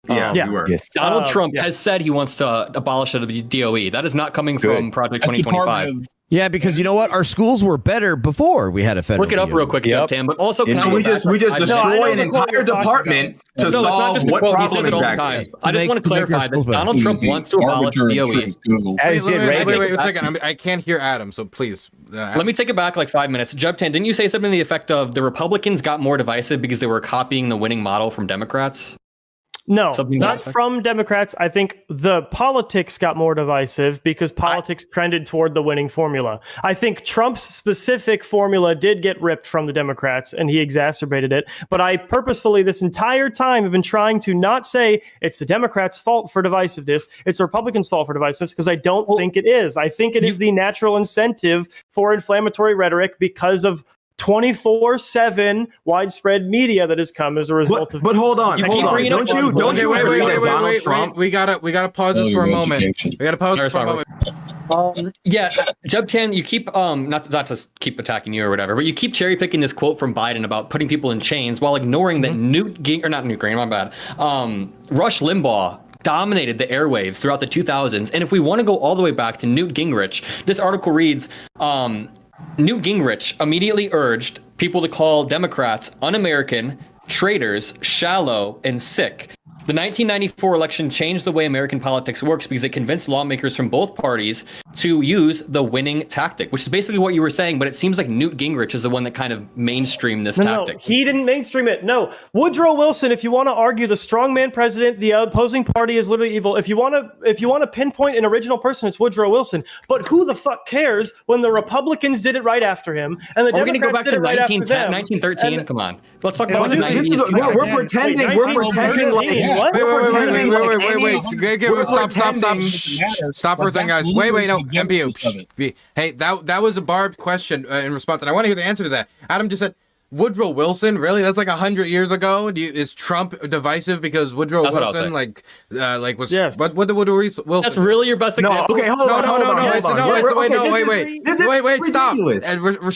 Yeah, we were. Yes. Donald Trump has said he wants to abolish the DOE. That is not coming from Project 2025. Yeah, because you know what? Our schools were better before we had a federal. Look it up real quick, Jeb Tam. But also, so we just destroy an entire department to solve what problem exactly. I just want to clarify that Donald Trump wants to abolish the DOE. As did Reagan. Wait a second. I can't hear Adam, so please. Let me take it back like 5 minutes. Jeb Tam, didn't you say something to the effect of the Republicans got more divisive because they were copying the winning model from Democrats? No, not from Democrats. I think the politics got more divisive because politics trended toward the winning formula. I think Trump's specific formula did get ripped from the Democrats and he exacerbated it. But I purposefully this entire time have been trying to not say it's the Democrats' fault for divisiveness. It's the Republicans' fault for divisiveness because I don't think it is. I think it is the natural incentive for inflammatory rhetoric because of 24/7 widespread media that has come as a result of. But hold on. Don't you wait. We gotta pause this for a moment. We gotta pause this for a moment. Jeb Tam, you keep not to keep attacking you or whatever, but you keep cherry picking this quote from Biden about putting people in chains while ignoring that Rush Limbaugh dominated the airwaves throughout the 2000s. And if we want to go all the way back to Newt Gingrich, this article reads, Newt Gingrich immediately urged people to call Democrats un-American, traitors, shallow, and sick. The 1994 election changed the way American politics works because it convinced lawmakers from both parties to use the winning tactic, which is basically what you were saying, but it seems like Newt Gingrich is the one that kind of mainstreamed this tactic. No, he didn't mainstream it. No. Woodrow Wilson, if you want to argue the strongman president, the opposing party is literally evil. If you want to pinpoint an original person, it's Woodrow Wilson. But who the fuck cares when the Republicans did it right after him and the Democrats go back did to it right after them? 1913. Come on. Let's talk about the 90s. We're pretending. We're pretending like. Wait. Stop for a second, guys. Wait, no. MPO. Hey, that was a barbed question in response, and I want to hear the answer to that. Adam just said, Woodrow Wilson? Really? That's like 100 years ago? Is Trump divisive because Woodrow Wilson was... Yes. What did Woodrow Wilson... That's really your best example? Okay, hold on. Wait, stop.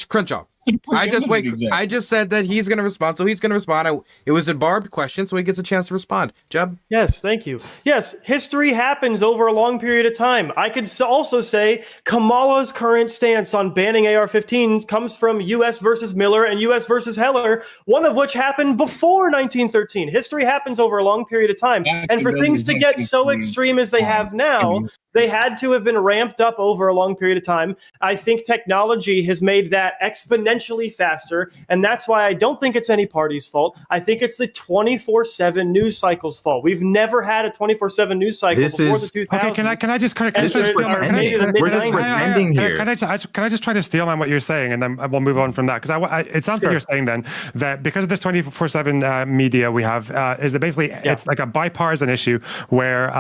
Crenshaw. I just said that he's going to respond, so he's going to respond. It was a barbed question, so he gets a chance to respond. Jeb? Yes, thank you. Yes, history happens over a long period of time. I could also say Kamala's current stance on banning AR-15s comes from U.S. versus Miller and U.S. versus Heller, one of which happened before 1913. History happens over a long period of time. And for things to get so extreme as they have now, they had to have been ramped up over a long period of time. I think technology has made that exponentially faster, and that's why I don't think it's any party's fault. I think it's the 24/7 news cycle's fault. We've never had a 24/7 news cycle before the 2000s. Okay, can I just kind of can I just try to steal on what you're saying, and then we'll move on from that, because it sounds like you're saying then that because of this 24/7 media we have is that basically it's like a bipartisan issue where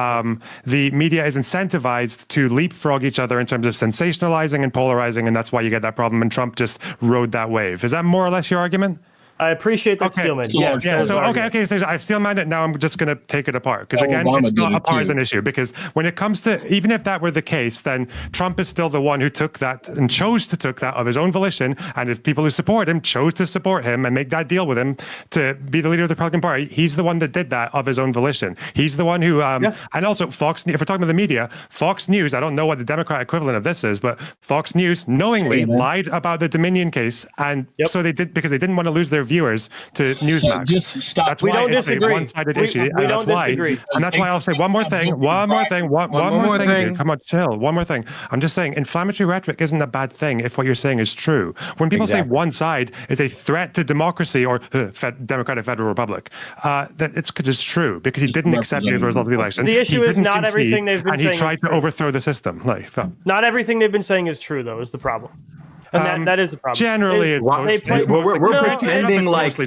the media is incentivized to leapfrog each other in terms of sensationalizing and polarizing, and that's why you get that problem, and Trump just rode that wave. Is that more or less your argument? I appreciate that, Steelman. Yeah. So I've Steelman it. Now I'm just going to take it apart because again, it's not a partisan issue. Because when it comes to, even if that were the case, then Trump is still the one who took that and chose to took that of his own volition. And if people who support him chose to support him and make that deal with him to be the leader of the Republican Party, he's the one that did that of his own volition. He's the one who, and also Fox. If we're talking about the media, Fox News. I don't know what the Democrat equivalent of this is, but Fox News knowingly lied about the Dominion case, and so they did because they didn't want to lose their viewers to Newsmax. Just stop. That's why it's a one-sided issue, and that's why. And that's why I'll say one more thing. Come on, chill. One more thing. I'm just saying, inflammatory rhetoric isn't a bad thing if what you're saying is true. When people say one side is a threat to democracy or Democratic Federal Republic, that it's because it's true because he didn't accept the result of the election. The issue is not everything they've been saying. And he tried to overthrow the system. Not everything they've been saying is true, though, is the problem. And that is the problem. Generally, we're pretending like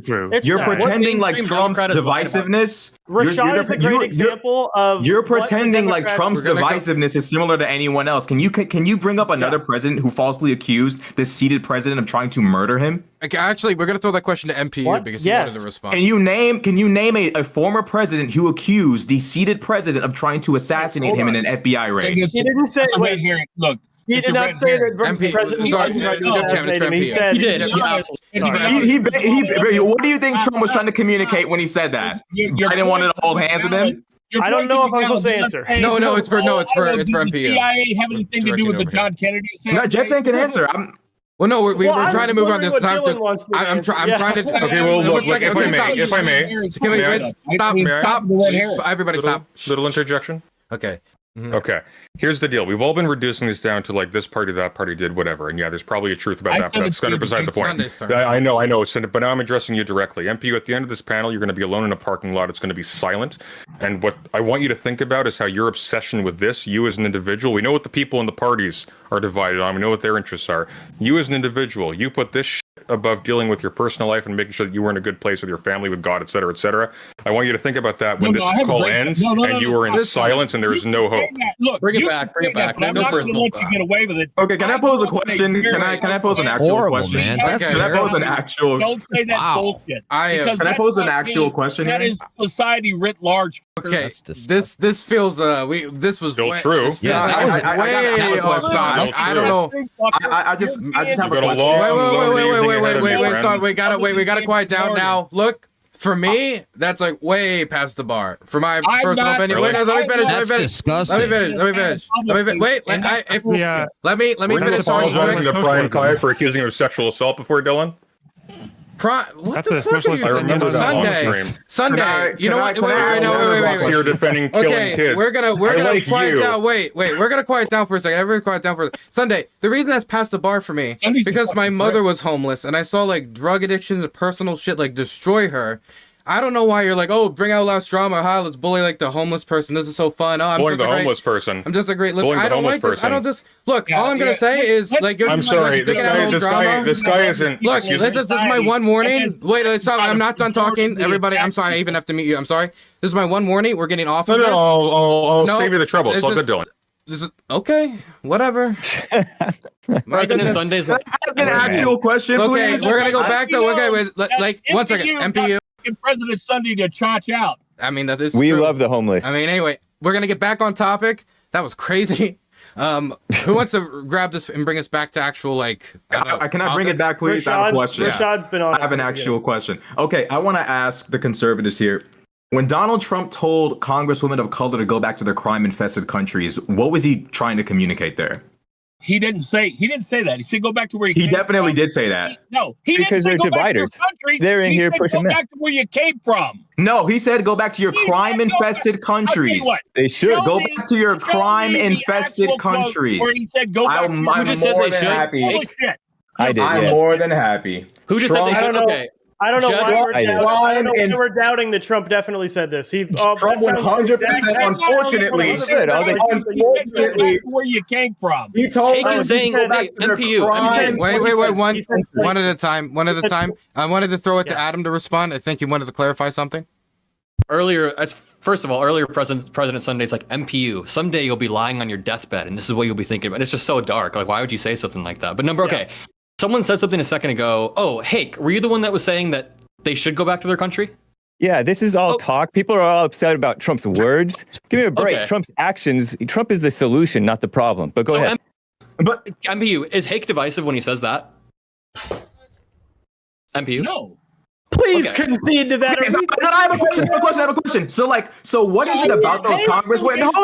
you're pretending like Trump's divisiveness. Rashad is a great example of. You're pretending like Trump's divisiveness is similar to anyone else. Can you bring up another president who falsely accused the seated president of trying to murder him? Okay, actually, we're gonna throw that question to MPU because he wanted to respond. Can you name a former president who accused the seated president of trying to assassinate him in an FBI raid? He didn't say. Wait, here, look. He did not say that the president What do you think Trump was trying to communicate when he said that? I didn't want to hold hands with him. I don't know if I'm supposed to answer. No, it's for MPU. CIA have anything to do with the John Kennedy? No, Jet can answer. Well, no, we're trying to move on this time. I'm trying to. Okay, well, look, if I may, stop. Everybody, stop. Little interjection. Okay. Okay, here's the deal. We've all been reducing this down to like this party, that party did whatever, and yeah, there's probably a truth about that, but that's kind of beside the point. I know, but now I'm addressing you directly. MPU, at the end of this panel, you're going to be alone in a parking lot. It's going to be silent, and what I want you to think about is how your obsession with this, you as an individual, we know what the people in the parties are divided on, we know what their interests are. You as an individual, you put this shit above dealing with your personal life and making sure that you were in a good place with your family, with God, etc., etc. I want you to think about that when this call ends and you are in silence and there is no hope. Look, bring it back. I'm not going to let you get away with it. Okay, can I pose a question? Can I pose an actual question? Can I pose an actual? Don't say that bullshit. Can I pose an actual question? That is society writ large. Okay, this feels this was still true. Yeah, way off topic. I don't know. I just have a question. Wait, we gotta quiet down now. Look, for me, that's like way past the bar. For my personal opinion. Wait, no, let me finish. Let me finish. Wait, let me finish. The Brian Kai for accusing him of sexual assault before, Dylan. What the fuck are you doing? Sunday. You know what? Wait. You're defending killing kids. We're gonna quiet down. Wait. We're gonna quiet down for a second. Everybody quiet down for a second. Sunday. The reason that's past the bar for me because my mother was homeless and I saw like drug addictions and personal shit like destroy her. I don't know why you're like, oh, bring out less drama. Hi, let's bully like the homeless person. This is so fun. Oh, I'm bullying the homeless person. I'm just a great. I don't like this. I don't just look. All I'm gonna say is like you're. I'm sorry. This guy isn't. Look, this is my one warning. Wait, stop. I'm not done talking. Everybody, I'm sorry. I even have to mute you. I'm sorry. This is my one warning. We're getting off of this. I'll save you the trouble. It's all good, Dylan. This is okay. Whatever. President Sunday's. Can I have an actual question, please? Okay, we're gonna go back to like 1 second. MPU. President Sunday to chotch out. I mean, that is we true. love the homeless. I mean, anyway, we're gonna get back on topic. That was crazy. Who wants to grab this and bring us back to actual like? Can I bring it back, please? I have a question. Rashad's been on. I have an actual question. Okay, I want to ask the conservatives here. When Donald Trump told Congresswomen of color to go back to their crime-infested countries, what was he trying to communicate there? He didn't say that. He said go back to where you came from. He definitely did say that. He because didn't say they're go dividers. back to your country. They're in here pushing go back to where you came from. No, he said go back to your crime-infested countries. They should go back to your crime-infested countries. Where he said go back. I'm more than happy. I did. I'm more than happy. Who just said they should? Okay. I don't know why we're doubting that Trump definitely said this. Trump 100%, unfortunately, unfortunately, where you came from. He told us saying, hey, MPU. Wait, one at a time. I wanted to throw it to Adam to respond. I think he wanted to clarify something. Earlier, President Sunday's like, MPU, someday you'll be lying on your deathbed, and this is what you'll be thinking about. It's just so dark. Like, why would you say something like that? But okay. Someone said something a second ago. Oh, Hake, were you the one that was saying that They should go back to their country? Yeah, this is all talk. People are all upset about Trump's words. Give me a break. Okay. Trump's actions. Trump is the solution, not the problem. But go ahead. But MPU, is Hake divisive when he says that? MPU? No. Please concede to that. Okay, so, I have a question. So what is it about those Congress? Wait, hold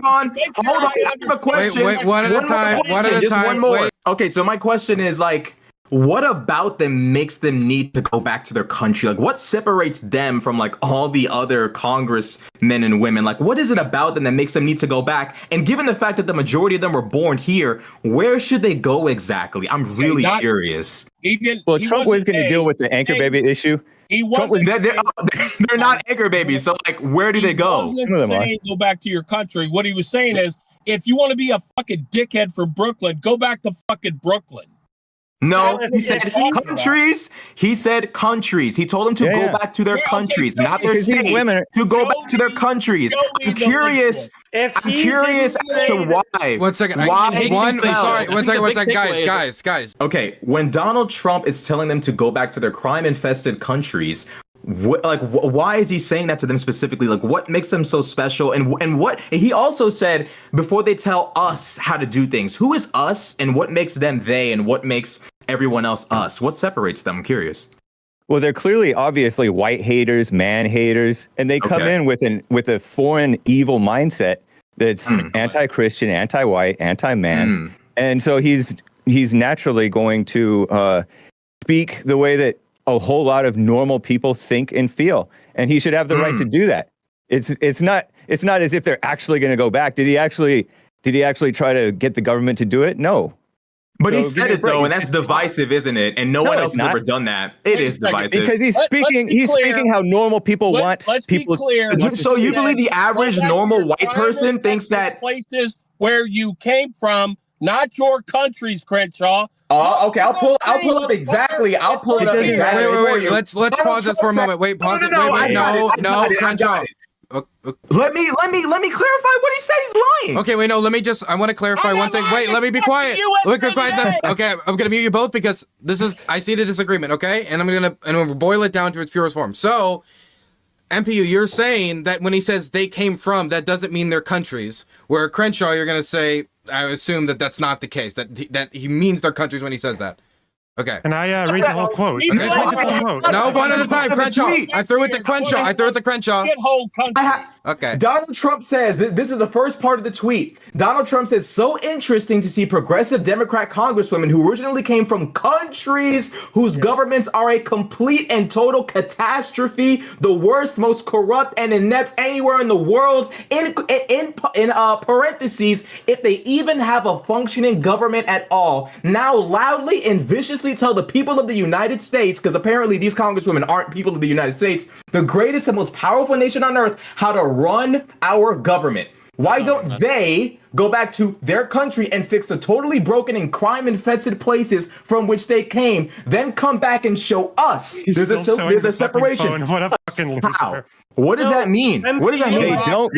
on. I have a question. Wait, one at a time. Just one more. Okay, so my question is like, what about them makes them need to go back to their country? Like, what separates them from like all the other congressmen and women? Like, what is it about them that makes them need to go back? And given the fact that the majority of them were born here, where should they go exactly? I'm really curious. Trump was going to deal with the anchor baby issue. They're not anchor babies. So like, where do they go? Go back to your country. What he was saying is, if you want to be a fucking dickhead for Brooklyn, go back to fucking Brooklyn. No, he said countries. He said countries. He told them to go back to their countries, not their state. To go back to their countries. I'm curious. I'm curious as to why. 1 second. Why? Sorry. 1 second. Guys. Okay, when Donald Trump is telling them to go back to their crime-infested countries, why is he saying that to them specifically? Like, what makes them so special? And what he also said before they tell us how to do things. Who is us, and what makes them they, and what makes everyone else us? What separates them? I'm curious. Well, they're clearly, obviously, white haters, man haters, and they come in with a foreign evil mindset that's anti-Christian, anti-white, anti-man, and so he's naturally going to speak the way that a whole lot of normal people think and feel, and he should have the right to do that. It's not as if they're actually going to go back. Did he actually try to get the government to do it? No. But he said it though, and that's divisive, isn't it? And no one else has ever done that. It is divisive because he's speaking how normal people want people. So you believe the average normal white person thinks that places where you came from, not your countries, Crenshaw. Okay, I'll pull up exactly. Wait. Let's pause this for a moment. Wait, pause it. Wait. No, Crenshaw. Let me clarify what he said. He's lying. Okay, wait, no, I want to clarify one thing. Wait, let me be quiet. Let me be quiet. Okay, I'm going to mute you both because I see the disagreement, okay? And I'm going to boil it down to its purest form. So, MPU, you're saying that when he says they came from, that doesn't mean their countries. Where Crenshaw, you're going to say, I assume that that's not the case, that he means their countries when he says that. Okay. Can I read the whole quote? Okay. No, one at a time, Crenshaw. I threw it to Crenshaw. Okay. Donald Trump says, this is the first part of the tweet. Donald Trump says, so interesting to see progressive Democrat congresswomen who originally came from countries whose governments are a complete and total catastrophe, the worst, most corrupt and inept anywhere in the world, in parentheses, if they even have a functioning government at all, now loudly and viciously tell the people of the United States, because apparently these congresswomen aren't people of the United States, the greatest and most powerful nation on earth, how to run our government. Why don't they go back to their country and fix the totally broken and crime-infested places from which they came, then come back and show us there's a separation? What a fucking loser. How? What does that mean? What does that mean? They don't.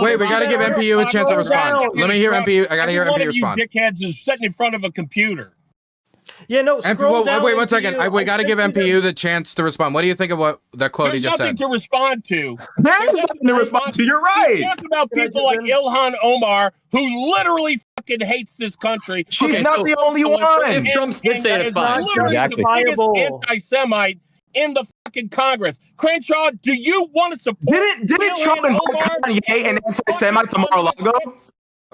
Wait, we got to give MPU a chance to respond. Let me hear MPU. I got to hear MPU respond. You dickheads is sitting in front of a computer. Yeah, no. Wait 1 second. We got to give MPU the chance to respond. What do you think of what that quote he just said? There's nothing to respond to. There's nothing to respond to. You're right. Talk about people like Ilhan Omar, who literally fucking hates this country. She's not the only one. If Trump did say it, fine. Exactly. The anti-Semite in the fucking Congress. Crenshaw, do you want to support? Didn't Trump invoke Kanye an anti-Semite to Mar-a-Lago?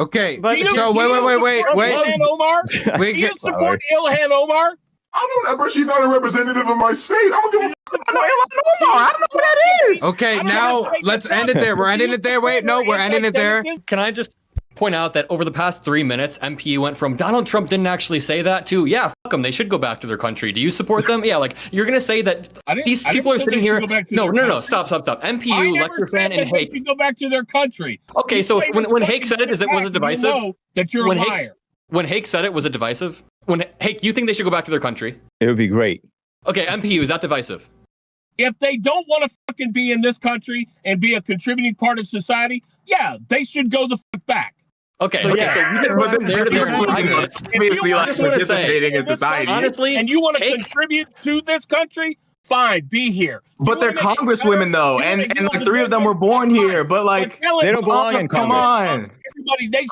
Okay, so wait. Ilhan Omar? Do you support Ilhan Omar? I don't know, but she's not a representative of my state. I don't give a fuck. I don't know who that is. Okay, now let's end it there. We're ending it there. Wait, no, we're ending it there. Can I just point out that over the past 3 minutes, MPU went from Donald Trump didn't actually say that to, yeah, fuck them, they should go back to their country. Do you support them? Yeah, like, you're going to say that these people are sitting here. No, stop. MPU, Lecter fan, and Hake. They should go back to their country. Okay, so when Hake said it, was it divisive? You know that you're a liar. When Hake said it, was it divisive? When Hake, you think they should go back to their country? It would be great. Okay, MPU, is that divisive? If they don't want to fucking be in this country and be a contributing part of society, yeah, they should go the fuck back. Okay, So, okay, yeah. so we just But went there to their antagonist. obviously I like just wanna participating say, in society. honestly, and you want to Hake- contribute to this country, fine, be here. But they're congresswomen though, and like 3 of them were born here. But like, they don't belong in come Congress. on.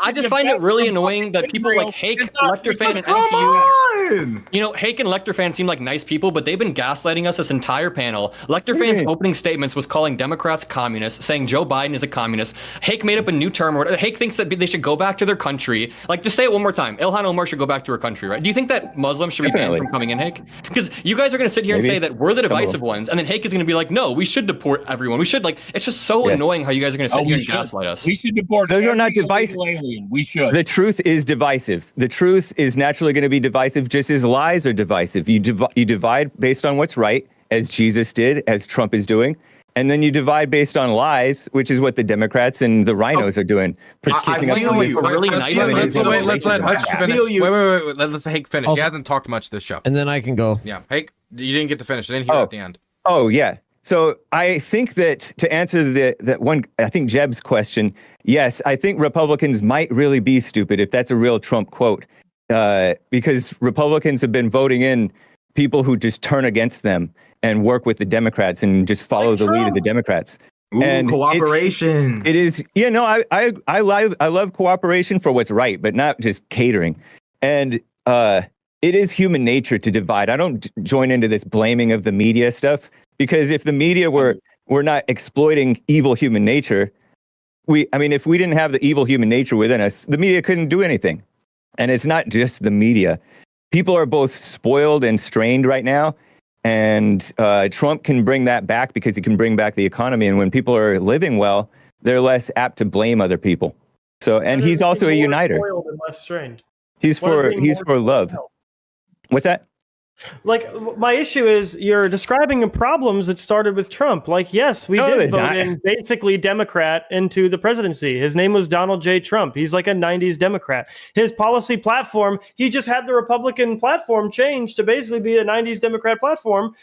I just find it really annoying that people like Hake, Lecter fan, and MPU. on. You know, Hake and Lecter fans seem like nice people, but they've been gaslighting us this entire panel. Lecter fans' opening statements was calling Democrats communists, saying Joe Biden is a communist. Hake made up a new term. Hake thinks that they should go back to their country. Like, just say it one more time. Ilhan Omar should go back to her country, right? Do you think that Muslims should be banned from coming in, Hake? Because you guys are going to sit here and say that we're the divisive ones, and then Hake is going to be like, no, we should deport everyone. We should, like, it's just so annoying how you guys are going to sit here and gaslight us. We should deport Those are not every divisive. illegal alien. We should. The truth is divisive. The truth is naturally going to be divisive, just as lies are divisive. You divide based on what's right, as Jesus did, as Trump is doing, and then you divide based on lies, which is what the Democrats and the rhinos are doing. Kissing up feel you. Really nice. Let's let Hutch finish. Wait. Let's Hake finish. He hasn't talked much this show. And then I can go. Yeah, Hake, you didn't get to finish. I didn't hear at the end. Oh, yeah. So I think that to answer that one, I think Jeb's question, yes, I think Republicans might really be stupid if that's a real Trump quote, because Republicans have been voting in people who just turn against them and work with the Democrats and just follow the lead of the Democrats. Ooh, And cooperation. It is, I love cooperation for what's right, but not just catering. And it is human nature to divide. I don't join into this blaming of the media stuff, because if the media were not exploiting evil human nature, if we didn't have the evil human nature within us, the media couldn't do anything. And it's not just the media. People are both spoiled and strained right now. And Trump can bring that back because he can bring back the economy. And when people are living well, they're less apt to blame other people. So, and he's also a uniter. Spoiled and less strained. He's for love. What's that? Like, my issue is you're describing problems that started with Trump. Like, yes, we did vote in basically Democrat into the presidency. His name was Donald J. Trump. He's like a 90s Democrat. His policy platform, he just had the Republican platform changed to basically be a 90s Democrat platform.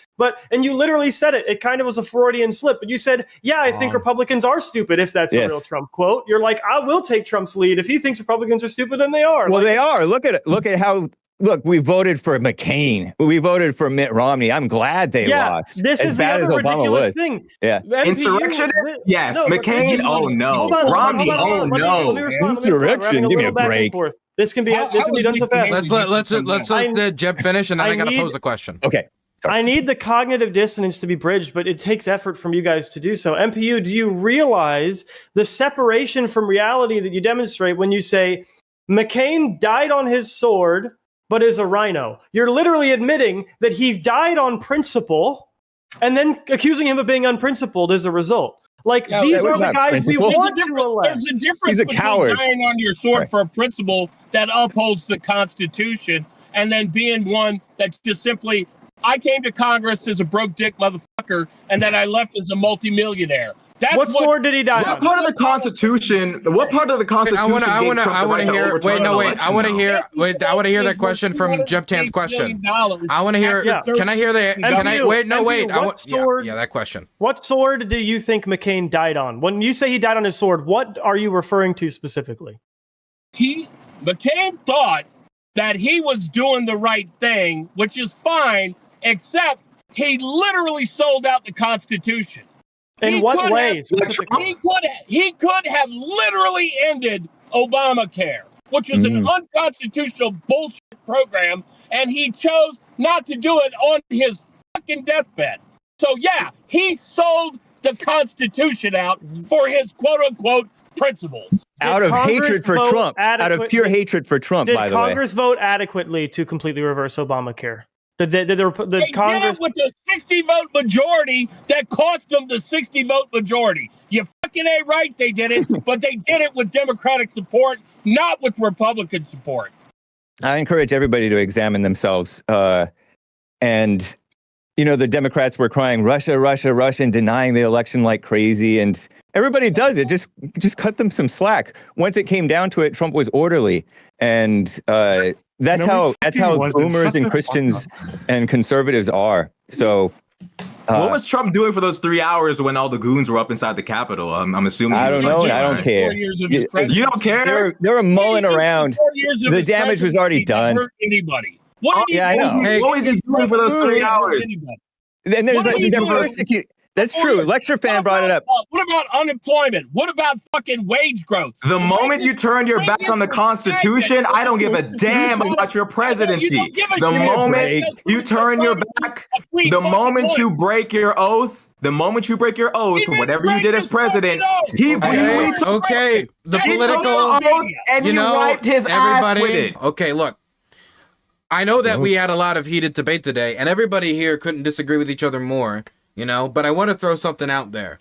And you literally said it. It kind of was a Freudian slip. But you said, yeah, I think Republicans are stupid, if that's a real Trump quote. You're like, I will take Trump's lead. If he thinks Republicans are stupid, then they are. Well, they are. Look at how... Look, we voted for McCain. We voted for Mitt Romney. I'm glad they lost. This is the other ridiculous thing. Yeah. Insurrection? Yes. No, McCain? Oh, no. Romney? Oh, no. Insurrection? Give me a break. This can be done so fast. Let's let Jeb finish, and then I got to pose the question. Okay. Sorry. I need the cognitive dissonance to be bridged, but it takes effort from you guys to do so. MPU, do you realize the separation from reality that you demonstrate when you say McCain died on his sword but is a rhino? You're literally admitting that he died on principle and then accusing him of being unprincipled as a result. Like, these are the guys we want to elect. There's a difference between dying on your sword for a principle that upholds the Constitution and then being one that just simply, I came to Congress as a broke dick motherfucker and then I left as a multimillionaire. What sword did he die on? What part of the Constitution? What part of the Constitution? I want to hear. I want to hear that question from Jeb Tan's question. I want to hear. Can I hear the? Can I wait? No, wait. Yeah, that question. What sword do you think McCain died on? When you say he died on his sword, what are you referring to specifically? McCain thought that he was doing the right thing, which is fine, except he literally sold out the Constitution. In what way? He could have literally ended Obamacare, which was an unconstitutional bullshit program, and he chose not to do it on his fucking deathbed. So yeah, he sold the Constitution out for his quote-unquote principles. Out of hatred for Trump. Out of pure hatred for Trump, by the way. Did Congress vote adequately to completely reverse Obamacare? They Congress did it with the 60-vote majority that cost them the 60-vote majority. You fucking ain't right, they did it, but they did it with Democratic support, not with Republican support. I encourage everybody to examine themselves. And, the Democrats were crying, Russia, Russia, Russia, and denying the election like crazy. And everybody does it. Just cut them some slack. Once it came down to it, Trump was orderly. And that's how boomers and Christians and conservatives are. So What was Trump doing for those 3 hours when all the goons were up inside the Capitol? I'm assuming. I don't know. I don't care. You don't care? They were mulling around. The damage was already done. Hurt anybody? What did he I know. What was he doing for those 3 hours? And there's like diversity. That's true. Lecture fan brought it up. What about unemployment? What about fucking wage growth? The moment you turn your back on the Constitution, I don't give a damn about your presidency. The moment you turn your back, the moment you break your oath, for whatever you did as president, okay, the political oath and he wiped his ass with it. Okay, look. I know that we had a lot of heated debate today, and everybody here couldn't disagree with each other more. But I want to throw something out there.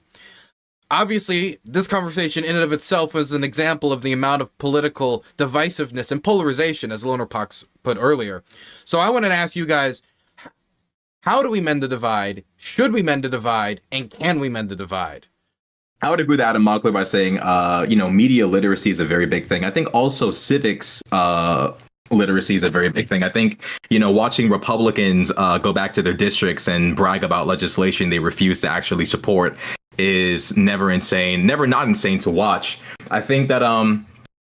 Obviously, this conversation in and of itself is an example of the amount of political divisiveness and polarization, as Loner Pox put earlier. So I wanted to ask you guys, how do we mend the divide? Should we mend the divide? And can we mend the divide? I would agree with Adam Mockler by saying, media literacy is a very big thing. I think also civics literacy is a very big thing. I think, watching Republicans go back to their districts and brag about legislation they refuse to actually support is never not insane to watch. I think that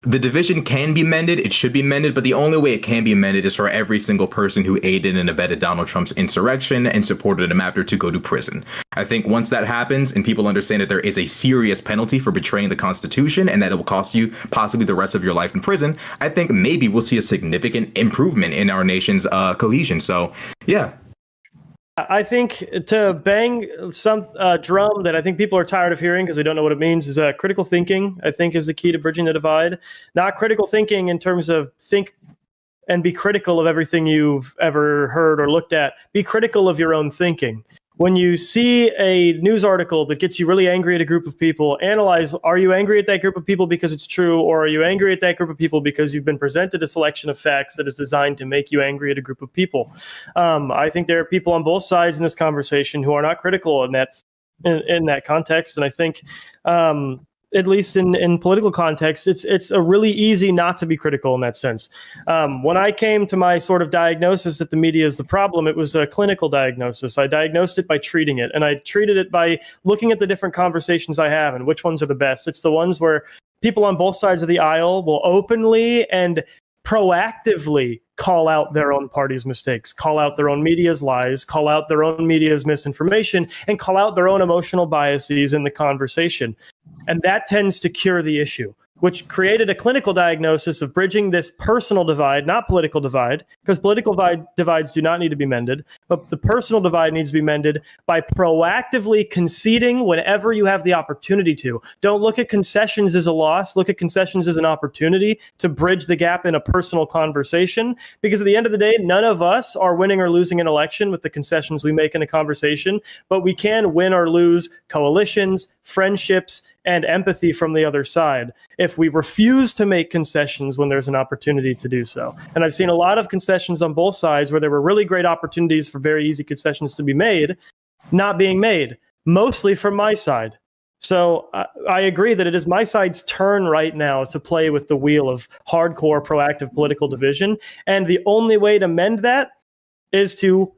the division can be mended. It should be mended. But the only way it can be mended is for every single person who aided and abetted Donald Trump's insurrection and supported him after to go to prison. I think once that happens and people understand that there is a serious penalty for betraying the Constitution and that it will cost you possibly the rest of your life in prison, I think maybe we'll see a significant improvement in our nation's cohesion. So, yeah. I think to bang some drum that I think people are tired of hearing because they don't know what it means is critical thinking, I think, is the key to bridging the divide. Not critical thinking in terms of think and be critical of everything you've ever heard or looked at. Be critical of your own thinking. When you see a news article that gets you really angry at a group of people, analyze, are you angry at that group of people because it's true, or are you angry at that group of people because you've been presented a selection of facts that is designed to make you angry at a group of people? I think there are people on both sides in this conversation who are not critical in that context, and I think at least in political context, it's a really easy not to be critical in that sense. When I came to my sort of diagnosis that the media is the problem, it was a clinical diagnosis. I diagnosed it by treating it, and I treated it by looking at the different conversations I have and which ones are the best. It's the ones where people on both sides of the aisle will openly and proactively call out their own party's mistakes, call out their own media's lies, call out their own media's misinformation, and call out their own emotional biases in the conversation. And that tends to cure the issue, which created a clinical diagnosis of bridging this personal divide, not political divide, because political divides do not need to be mended, but the personal divide needs to be mended by proactively conceding whenever you have the opportunity to. Don't look at concessions as a loss. Look at concessions as an opportunity to bridge the gap in a personal conversation, because at the end of the day, none of us are winning or losing an election with the concessions we make in a conversation, but we can win or lose coalitions, friendships, and empathy from the other side if we refuse to make concessions when there's an opportunity to do so. And I've seen a lot of concessions on both sides where there were really great opportunities for very easy concessions to be made, not being made, mostly from my side. So I agree that it is my side's turn right now to play with the wheel of hardcore proactive political division. And the only way to mend that is to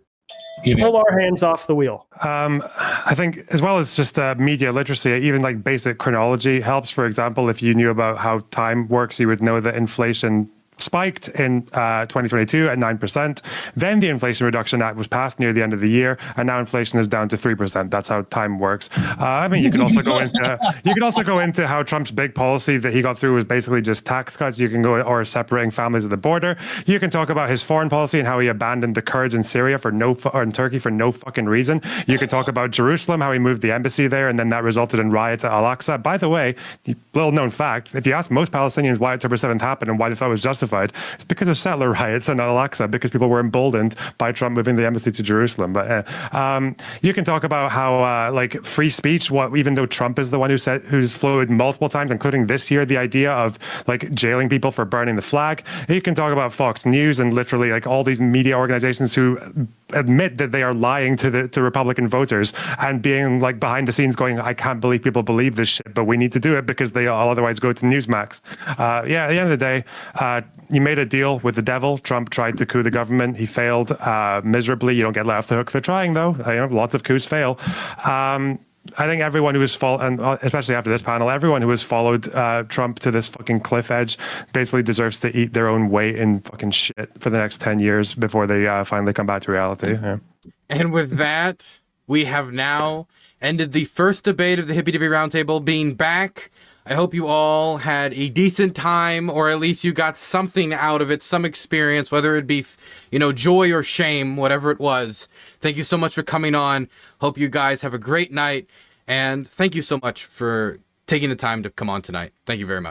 pull our hands off the wheel. I think as well as just media literacy, even like basic chronology helps. For example, if you knew about how time works, you would know that inflation spiked in 2022 at 9%. Then the Inflation Reduction Act was passed near the end of the year, and now inflation is down to 3%. That's how time works. You could also go into how Trump's big policy that he got through was basically just tax cuts. You can go or separating families at the border. You can talk about his foreign policy and how he abandoned the Kurds in Syria or in Turkey for no fucking reason. You could talk about Jerusalem, how he moved the embassy there, and then that resulted in riots at Al-Aqsa. By the way, little known fact: if you ask most Palestinians why October 7th happened and why they thought it was justified, it's because of settler riots in Al-Aqsa, because people were emboldened by Trump moving the embassy to Jerusalem. But you can talk about how free speech, even though Trump is the one who's floated multiple times, including this year, the idea of jailing people for burning the flag. You can talk about Fox News and literally all these media organizations who admit that they are lying to Republican voters and being like behind the scenes going, I can't believe people believe this shit, but we need to do it because they all otherwise go to Newsmax. At the end of the day, you made a deal with the devil. Trump tried to coup the government. He failed miserably. You don't get let off the hook for trying, though. Lots of coups fail. I think everyone who has followed, and especially after this panel, everyone who has followed Trump to this fucking cliff edge basically deserves to eat their own weight in fucking shit for the next 10 years before they finally come back to reality. Yeah. And with that, we have now ended the first debate of the Hippy Dippy Roundtable. Being back, I hope you all had a decent time, or at least you got something out of it, some experience, whether it be, joy or shame, whatever it was. Thank you so much for coming on. Hope you guys have a great night. And thank you so much for taking the time to come on tonight. Thank you very much.